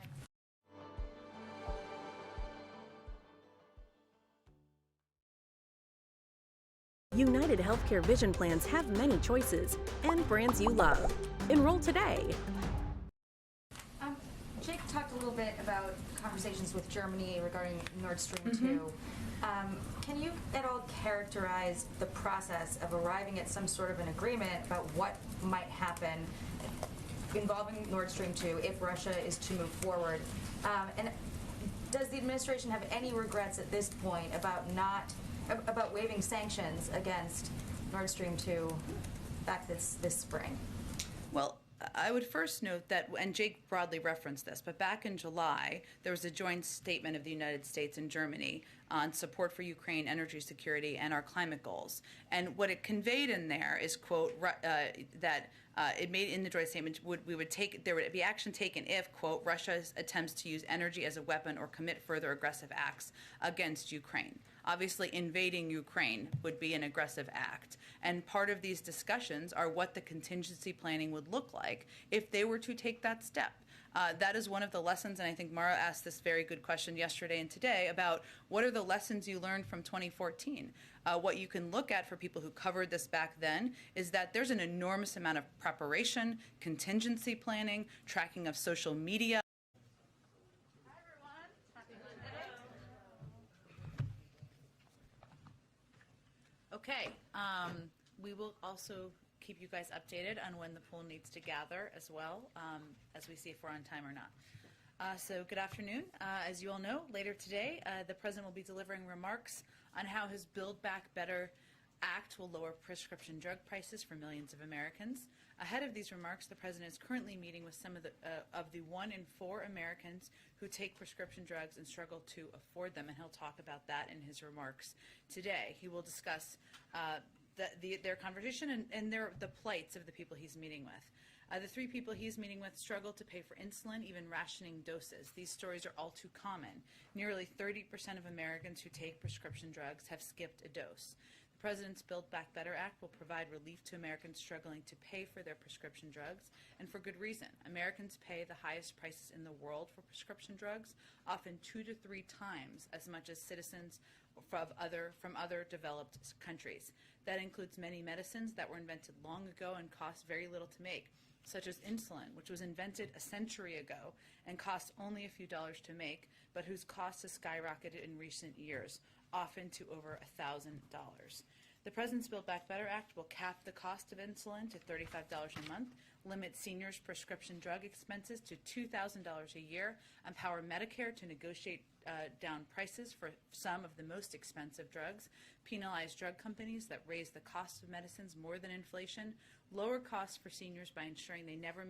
United Healthcare Vision Plans have many choices and brands you love. Enroll today. Jake talked a little bit about conversations with Germany regarding Nord Stream 2. Can you at all characterize the process of arriving at some sort of an agreement about what might happen involving Nord Stream 2 if Russia is to move forward? And does the administration have any regrets at this point about waiving sanctions against Nord Stream 2 back this spring? Well, I would first note that, and Jake broadly referenced this, but back in July, there was a joint statement of the United States and Germany on support for Ukraine, energy security, and our climate goals. And what it conveyed in there is, quote, that it made in the joint statement, there would be action taken if, quote, Russia attempts to use energy as a weapon or commit further aggressive acts against Ukraine. Obviously, invading Ukraine would be an aggressive act. And part of these discussions are what the contingency planning would look like if they were to take that step. That is one of the lessons, and I think Mara asked this very good question yesterday and today about what are the lessons you learned from 2014. What you can look at for people who covered this back then is that there's an enormous amount of preparation, contingency planning, tracking of social media. Okay, we will also keep you guys updated on when the pool needs to gather as well, as we see if we're on time or not. So good afternoon. As you all know, later today, the President will be delivering remarks on how his Build Back Better Act will lower prescription drug prices for millions of Americans. Ahead of these remarks, the President is currently meeting with some of the 1 in 4 Americans who take prescription drugs and struggle to afford them, and he'll talk about that in his remarks today. He will discuss their conversation and the plights of the people he's meeting with. The 3 people he's meeting with struggle to pay for insulin, even rationing doses. These stories are all too common. Nearly 30% of Americans who take prescription drugs have skipped a dose. The President's Build Back Better Act will provide relief to Americans struggling to pay for their prescription drugs, and for good reason. Americans pay the highest prices in the world for prescription drugs, often 2 to 3 times as much as citizens from other developed countries. That includes many medicines that were invented long ago and cost very little to make, such as insulin, which was invented a century ago and cost only a few dollars to make, but whose cost has skyrocketed in recent years, often to over $1,000. The President's Build Back Better Act will cap the cost of insulin to $35 a month, limit seniors' prescription drug expenses to $2,000 a year, empower Medicare to negotiate down prices for some of the most expensive drugs, penalize drug companies that raise the cost of medicines more than inflation, lower costs for seniors by ensuring they never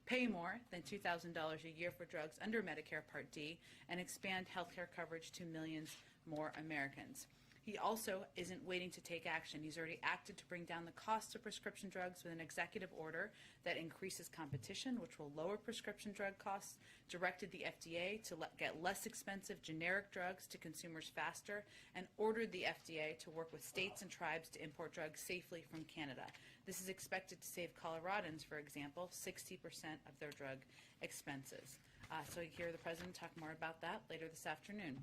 pay more than $2,000 a year for drugs under Medicare Part D, and expand health care coverage to millions more Americans. He also isn't waiting to take action. He's already acted to bring down the cost of prescription drugs with an executive order that increases competition, which will lower prescription drug costs, directed the FDA to get less expensive generic drugs to consumers faster, and ordered the FDA to work with states and tribes to import drugs safely from Canada. This is expected to save Coloradans, for example, 60% of their drug expenses. So you hear the president talk more about that later this afternoon.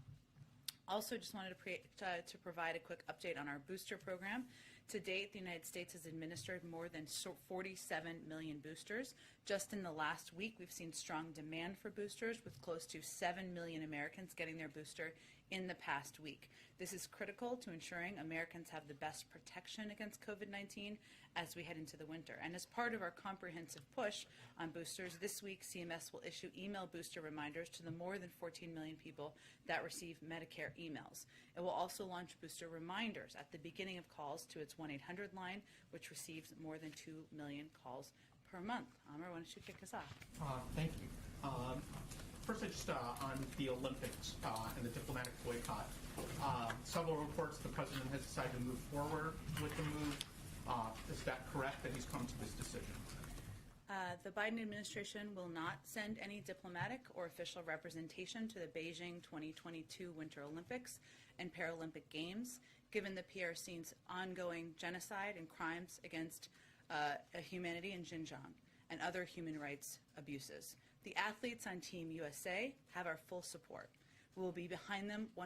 Also, just wanted to provide a quick update on our booster program. To date, the United States has administered more than 47 million boosters. Just in the last week, we've seen strong demand for boosters, with close to 7 million Americans getting their booster in the past week. This is critical to ensuring Americans have the best protection against COVID-19 as we head into the winter. And as part of our comprehensive push on boosters, this week CMS will issue email booster reminders to the more than 14 million people that receive Medicare emails. It will also launch booster reminders at the beginning of calls to its 1-800 line, which receives more than 2 million calls per month. Amr, why don't you kick us off? Thank you. First, just on the Olympics and the diplomatic boycott. Several reports the president has decided to move forward with the move. Is that correct, that he's come to this decision? The Biden administration will not send any diplomatic or official representation to the Beijing 2022 Winter Olympics and Paralympic Games, given the PRC's ongoing genocide and crimes against humanity in Xinjiang and other human rights abuses. The athletes on Team USA have our full support. We will be behind them 100%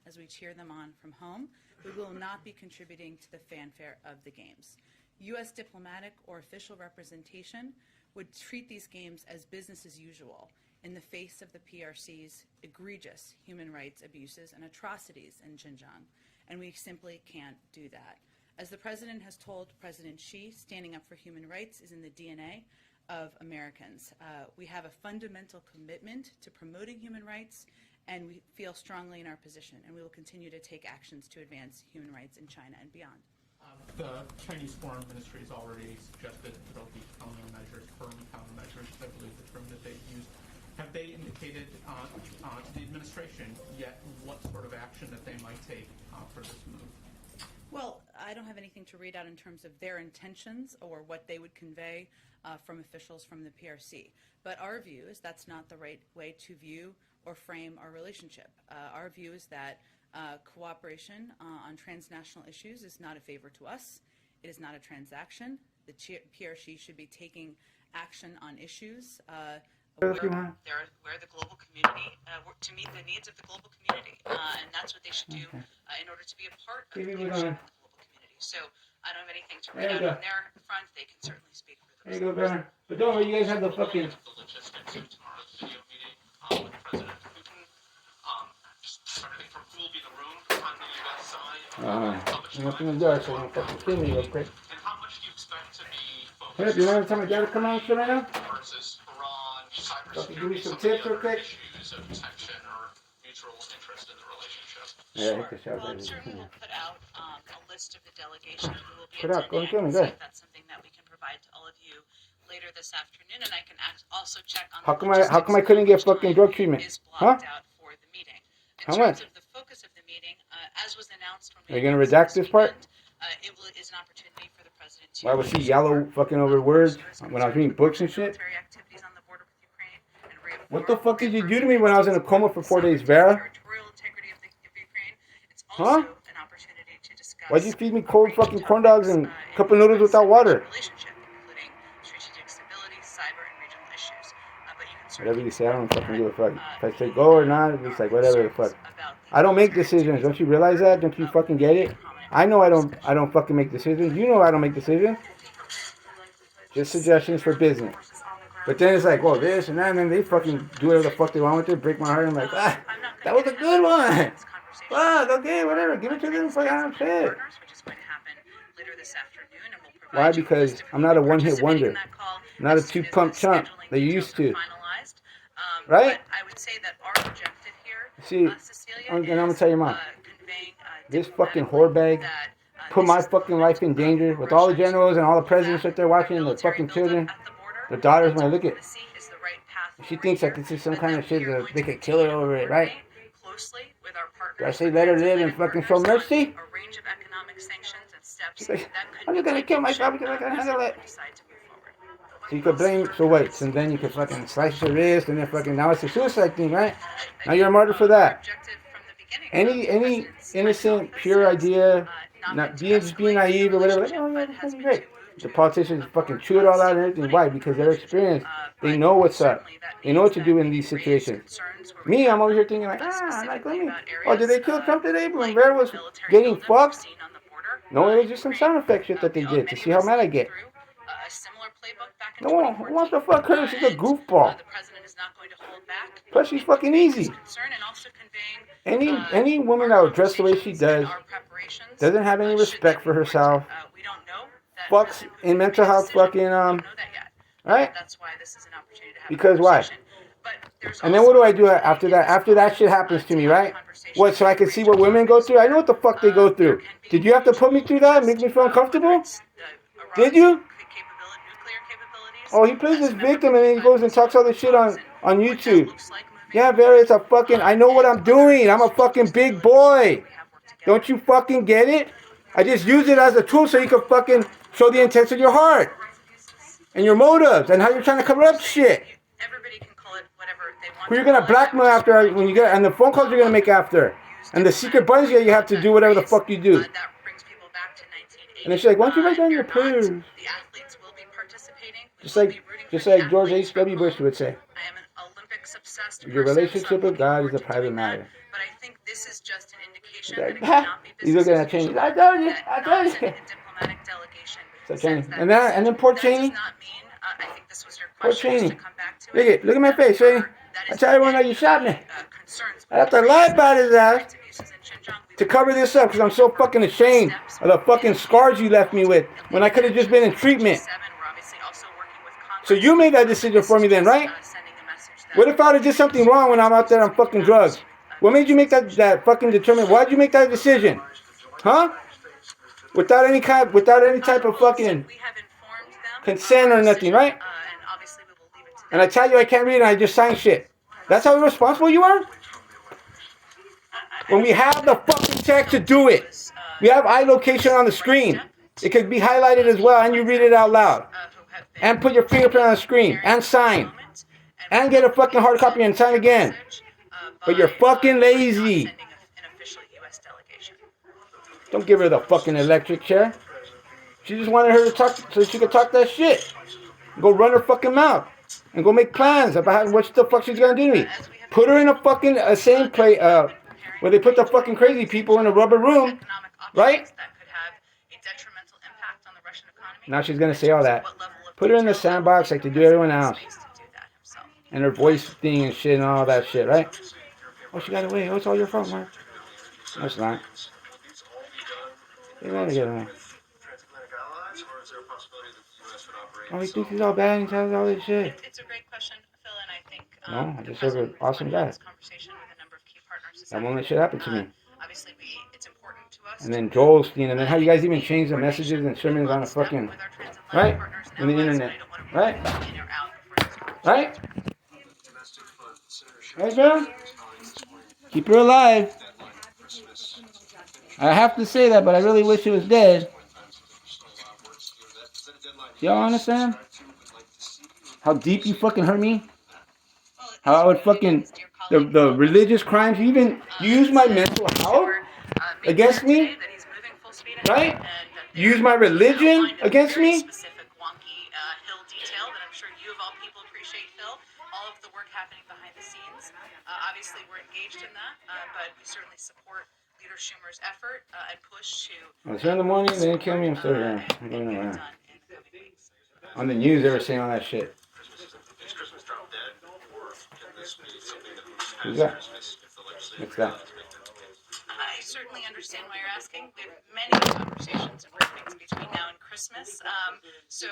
as we cheer them on from home. We will not be contributing to the fanfare of the Games. U.S. diplomatic or official representation would treat these games as business as usual in the face of the PRC's egregious human rights abuses and atrocities in Xinjiang, and we simply can't do that. As the president has told President Xi, standing up for human rights is in the DNA of Americans. We have a fundamental commitment to promoting human rights, and we feel strongly in our position, and we will continue to take actions to advance human rights in China and beyond. The Chinese Foreign Ministry has already suggested that there'll be countermeasures, firm countermeasures, I believe the term that they've used. Have they indicated to the administration yet what sort of action that they might take for this move? Well, I don't have anything to read out in terms of their intentions or what they would convey from officials from the PRC. But our view is that's not the right way to view or frame our relationship. Our view is that cooperation on transnational issues is not a favor to us. It is not a transaction. The PRC should be taking action on issues where the global community, to meet the needs of the global community. And that's what they should do in order to be a part of the leadership of the global community. So I don't have anything to read out on their front. They can certainly speak for There you go, Banner. But don't worry, you guys have the fucking... The logistics of tomorrow's video meeting with President Putin. Just trying to think from who will be in the room on the U.S. side. Nothing in the door, so don't fucking kill me real quick. And how much do you expect to be focused Hey, do you want to tell my dad to come on shit right now? versus Iran, Fucking give me cybersecurity, some some tips of the real other quick. issues of tension or mutual interest in the relationship? Yeah, hit the shot. Well, I'm certainly will put out a list of the delegation who will be Put out, go and kill me, attending. go See ahead. if that's something that we can provide to all of you later this afternoon, and I can also check on How come I couldn't get fucking drug treatment? Huh? out for the meeting. In How terms much? of the focus of the meeting, as was announced when Are we you gonna announced redact this part? is an opportunity for the president to Why was he yellow fucking over words when I was reading books and shit? military activities on the border with Ukraine and reaffirm What the fuck did you do to me when I was in a coma for 4 days, Vera? territorial integrity of Ukraine. It's Huh? also an opportunity to discuss Why'd you feed me cold fucking corn dogs and cup of noodles without water? relationship, including strategic stability, cyber, and regional issues. But you can Whatever you say, I don't fucking give a fuck. If I say go or not, it's like whatever the fuck. I don't make decisions. Don't you realize that? Don't you fucking get it? I know I don't fucking make decisions. You know I don't make decisions. Just suggestions for business. But then it's like, well, this and that, and then they fucking do whatever the fuck they want with it, break my heart. I'm like, that was a good one. Fuck, okay, whatever. Give it to them. Fuck, I don't say it. Why? Because I'm not a one-hit wonder. I'm not a two-pump chump that you used to. Right? I would say that our objective here, See, and I'm gonna tell your mom. This fucking whore bag put my fucking life in danger with all the generals and all the presidents that they're watching, and their fucking children, their daughters. When I look at, she thinks like this is some kind of shit that they could kill her over it, right? Do I say let her live and fucking show mercy? She's like, I'm just gonna kill myself because I can handle it. So you could blame, so wait, so then you could fucking slice your wrist and then fucking, now it's a suicide thing, right? Now you're a martyr for that. Any innocent, pure idea, not being, just being naive or whatever, like, oh yeah, that's great. The politicians fucking chew it all out and everything. Why? Because their experience, They know what's up. They know what to do in these situations. Me, I'm over here thinking like, let me. Oh, did they kill Trump today? When Vera was getting fucked? No, it was just some sound effect shit that they did to see how mad I get. No one who wants to fuck her. She's a goofball. Plus, she's fucking easy. Any woman that would dress the way she does, doesn't have any respect for herself, fucks in mental health fucking, right? Because why? And then what do I do after that? After that shit happens to me, right? What, so I can see what women go through? I know what the fuck they go through. Did you have to put me through that? Make me feel uncomfortable? Did you? Oh, he plays this victim and then he goes and talks all this shit on YouTube. Yeah, Vera, it's a fucking, I know what I'm doing. I'm a fucking big boy. Don't you fucking get it? I just use it as a tool so you can fucking show the intents of your heart. And your motives and how you're trying to cover up shit. Who you're gonna blackmail after when you get, and the phone calls you're gonna make after. And the secret buttons you have to do whatever the fuck you do. And then she's like, why don't you write down your prayers? Just like George H.W. Bush would say. Your relationship with God is a private matter. He's like, he's looking at Cheney. I told you. So Cheney. And then poor Cheney. Poor Cheney. Look at my face, Cheney. I tell everyone that you shot me. I have to lie about his ass to cover this up because I'm so fucking ashamed of the fucking scars you left me with when I could have just been in treatment. So you made that decision for me then, right? What if I would have did something wrong when I'm out there on fucking drugs? What made you make that fucking determination? Why'd you make that decision? Huh? Without any type of fucking consent or nothing, right? And I tell you I can't read and I just sign shit. That's how irresponsible you are? When we have the fucking tech to do it. We have eye location on the screen. It could be highlighted as well and you read it out loud. And put your fingerprint on the screen. And sign. And get a fucking hard copy and sign again. But you're fucking lazy. Don't give her the fucking electric chair. She just wanted her to talk so she could talk that shit. Go run her fucking mouth. And go make plans about what the fuck she's gonna do to me. Put her in a fucking same place where they put the fucking crazy people in a rubber room. Right? Now she's gonna say all that. Put her in the sandbox like they do everyone else. And her voice thing and shit and all that shit, right? Oh, she got away. Oh, it's all your fault, Mark. No, it's not. They gotta get away. Oh, he thinks he's all bad and he tells all this shit. It's a great question, Phil, and I think no, I just served an awesome guy. That won't let shit happen to me. Obviously, it's important to us. And then Joelstein, and then how you guys even change the messages and sermons on a fucking, right? On the internet, right? Right? Right, Bill? Keep her alive. I have to say that, but I really wish she was dead. Y'all understand? How deep you fucking hurt me? How I would fucking, the religious crimes, you use my mental health against me? Right? You use my religion against me? Obviously, we're engaged in that, but we certainly support Leader Schumer's effort and push to. I was here in the morning, they didn't kill me, I'm still here. I'm going around. On the news, they were saying all that shit. Who's that? What's that? I certainly understand why you're asking. We have many conversations and briefings between now and Christmas. So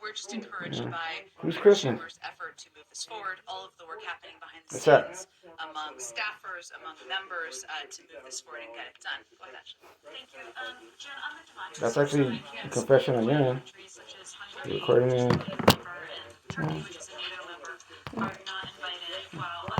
we're just encouraged by Schumer's effort to move this forward. All of the work happening behind the scenes among staffers, among members to move this forward and get it done. Go ahead, Ashley. Thank you. Jen, on the times. That's actually a confession on your end. You're recording me. Turkey, which is a NATO member, are not invited while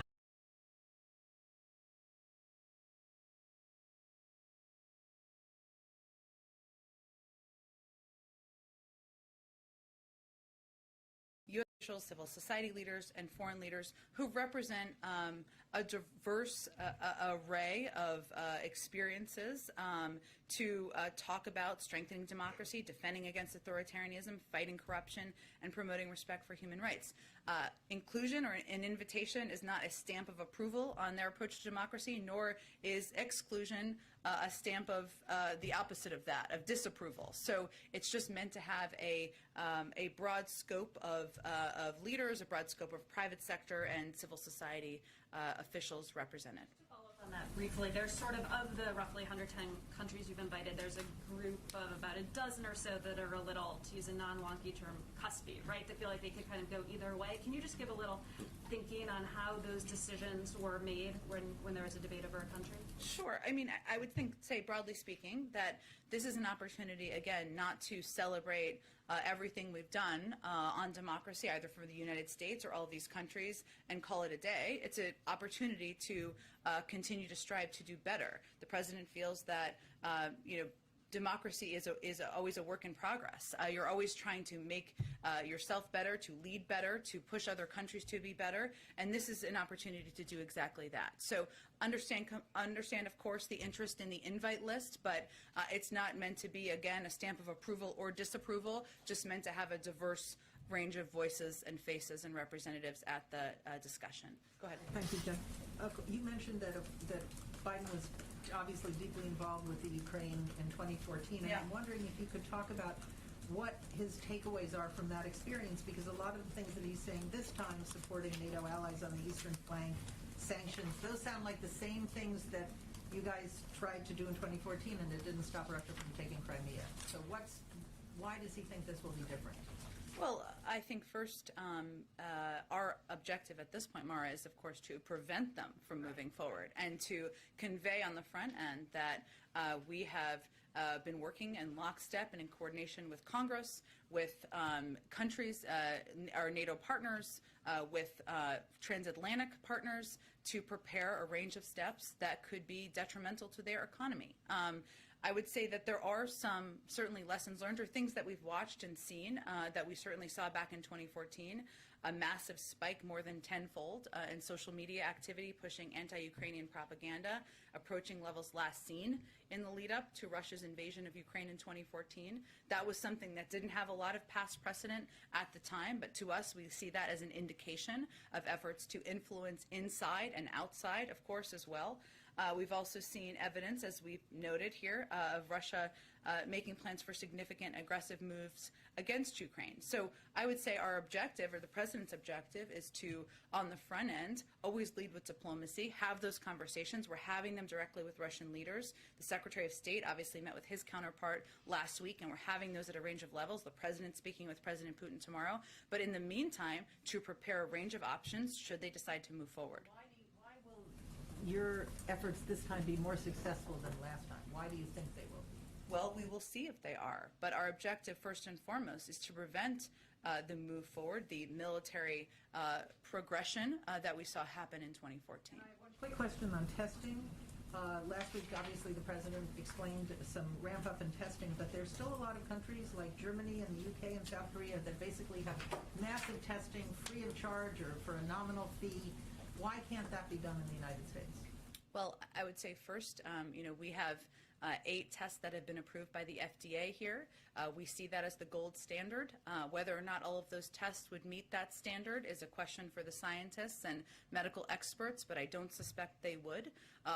U.S. officials, civil society leaders, and foreign leaders who represent a diverse array of experiences to talk about strengthening democracy, defending against authoritarianism, fighting corruption, and promoting respect for human rights. inclusion or an invitation is not a stamp of approval on their approach to democracy, nor is exclusion a stamp of the opposite of that, of disapproval. So it's just meant to have a broad scope of leaders, a broad scope of private sector and civil society officials represented. On that briefly, there's sort of the roughly 110 countries you've invited, there's a group of about a dozen or so that are a little, to use a non-wonky term, cuspy, right? That feel like they could kind of go either way. Can you just give a little thinking on how those decisions were made when there was a debate over a country? Sure. I mean, I would say, broadly speaking, that this is an opportunity, again, not to celebrate everything we've done on democracy, either for the United States or all of these countries, and call it a day. It's an opportunity to continue to strive to do better. The president feels that, democracy is always a work in progress. You're always trying to make yourself better, to lead better, to push other countries to be better, and this is an opportunity to do exactly that. So understand, of course, the interest in the invite list, but it's not meant to be, again, a stamp of approval or disapproval, just meant to have a diverse range of voices and faces and representatives at the discussion. Go ahead. Thank you, Jen. You mentioned that Biden was obviously deeply involved with the Ukraine in 2014, and I'm wondering if you could talk about what his takeaways are from that experience, because a lot of the things that he's saying this time, supporting NATO allies on the eastern flank, sanctions, those sound like the same things that you guys tried to do in 2014, and it didn't stop Russia from taking Crimea. So why does he think this will be different? Well, I think first, our objective at this point, Mara, is of course to prevent them from moving forward and to convey on the front end that we have been working in lockstep and in coordination with Congress, with countries, our NATO partners, with transatlantic partners to prepare a range of steps that could be detrimental to their economy. I would say that there are some certainly lessons learned or things that we've watched and seen that we certainly saw back in 2014, a massive spike more than tenfold in social media activity pushing anti-Ukrainian propaganda, approaching levels last seen in the lead up to Russia's invasion of Ukraine in 2014. That was something that didn't have a lot of past precedent at the time, but to us we see that as an indication of efforts to influence inside and outside, of course, as well. We've also seen evidence, as we've noted here, of Russia making plans for significant aggressive moves against Ukraine. So I would say our objective, or the president's objective, is to, on the front end, always lead with diplomacy, have those conversations. We're having them directly with Russian leaders. The Secretary of State obviously met with his counterpart last week, and we're having those at a range of levels. The president speaking with President Putin tomorrow. But in the meantime, to prepare a range of options should they decide to move forward. Why will your efforts this time be more successful than last time? Why do you think they will? Well, we will see if they are. But our objective, first and foremost, is to prevent the move forward, the military progression that we saw happen in 2014. One quick question on testing. Last week, obviously, the president explained some ramp up in testing, but there's still a lot of countries like Germany and the UK and South Korea that basically have massive testing free of charge or for a nominal fee. Why can't that be done in the United States? Well, I would say first, we have 8 tests that have been approved by the FDA here. We see that as the gold standard. Whether or not all of those tests would meet that standard is a question for the scientists and medical experts, but I don't suspect they would.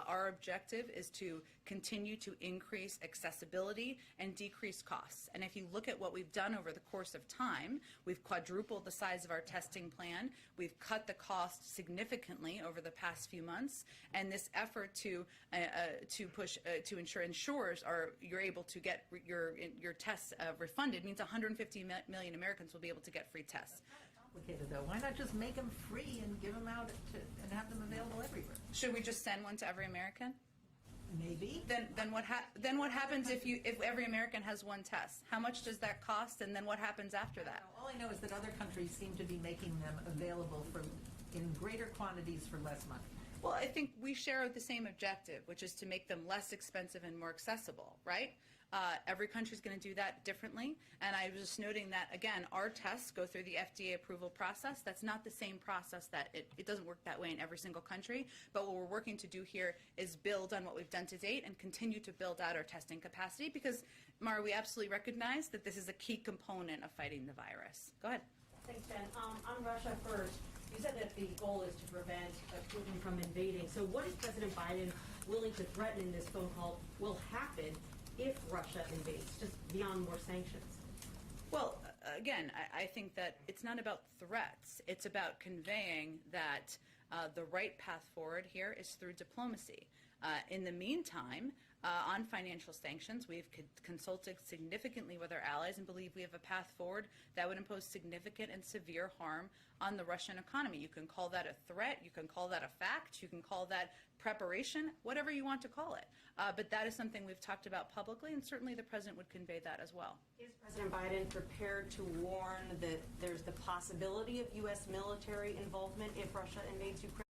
Our objective is to continue to increase accessibility and decrease costs. And if you look at what we've done over the course of time, we've quadrupled the size of our testing plan. We've cut the cost significantly over the past few months. And this effort to ensure insurers you're able to get your tests refunded means 150 million Americans will be able to get free tests. Complicated though. Why not just make them free and give them out and have them available everywhere? Should we just send one to every American? Maybe. Then what happens if every American has one test? How much does that cost, and then what happens after that? All I know is that other countries seem to be making them available in greater quantities for less money. Well, I think we share the same objective, which is to make them less expensive and more accessible, right? Every country is going to do that differently. And I was just noting that, again, our tests go through the FDA approval process. That's not the same process. That it doesn't work that way in every single country. But what we're working to do here is build on what we've done to date and continue to build out our testing capacity because, Mara, we absolutely recognize that this is a key component of fighting the virus. Go ahead. Thanks, Jen. On Russia first, you said that the goal is to prevent Putin from invading. So what is President Biden willing to threaten in this phone call will happen if Russia invades, just beyond more sanctions? Well, again, I think that it's not about threats. It's about conveying that the right path forward here is through diplomacy. In the meantime, on financial sanctions, we've consulted significantly with our allies and believe we have a path forward that would impose significant and severe harm on the Russian economy. You can call that a threat, you can call that a fact, you can call that preparation, whatever you want to call it. But that is something we've talked about publicly, and certainly the President would convey that as well. Is President Biden prepared to warn that there's the possibility of U.S. military involvement if Russia invades Ukraine?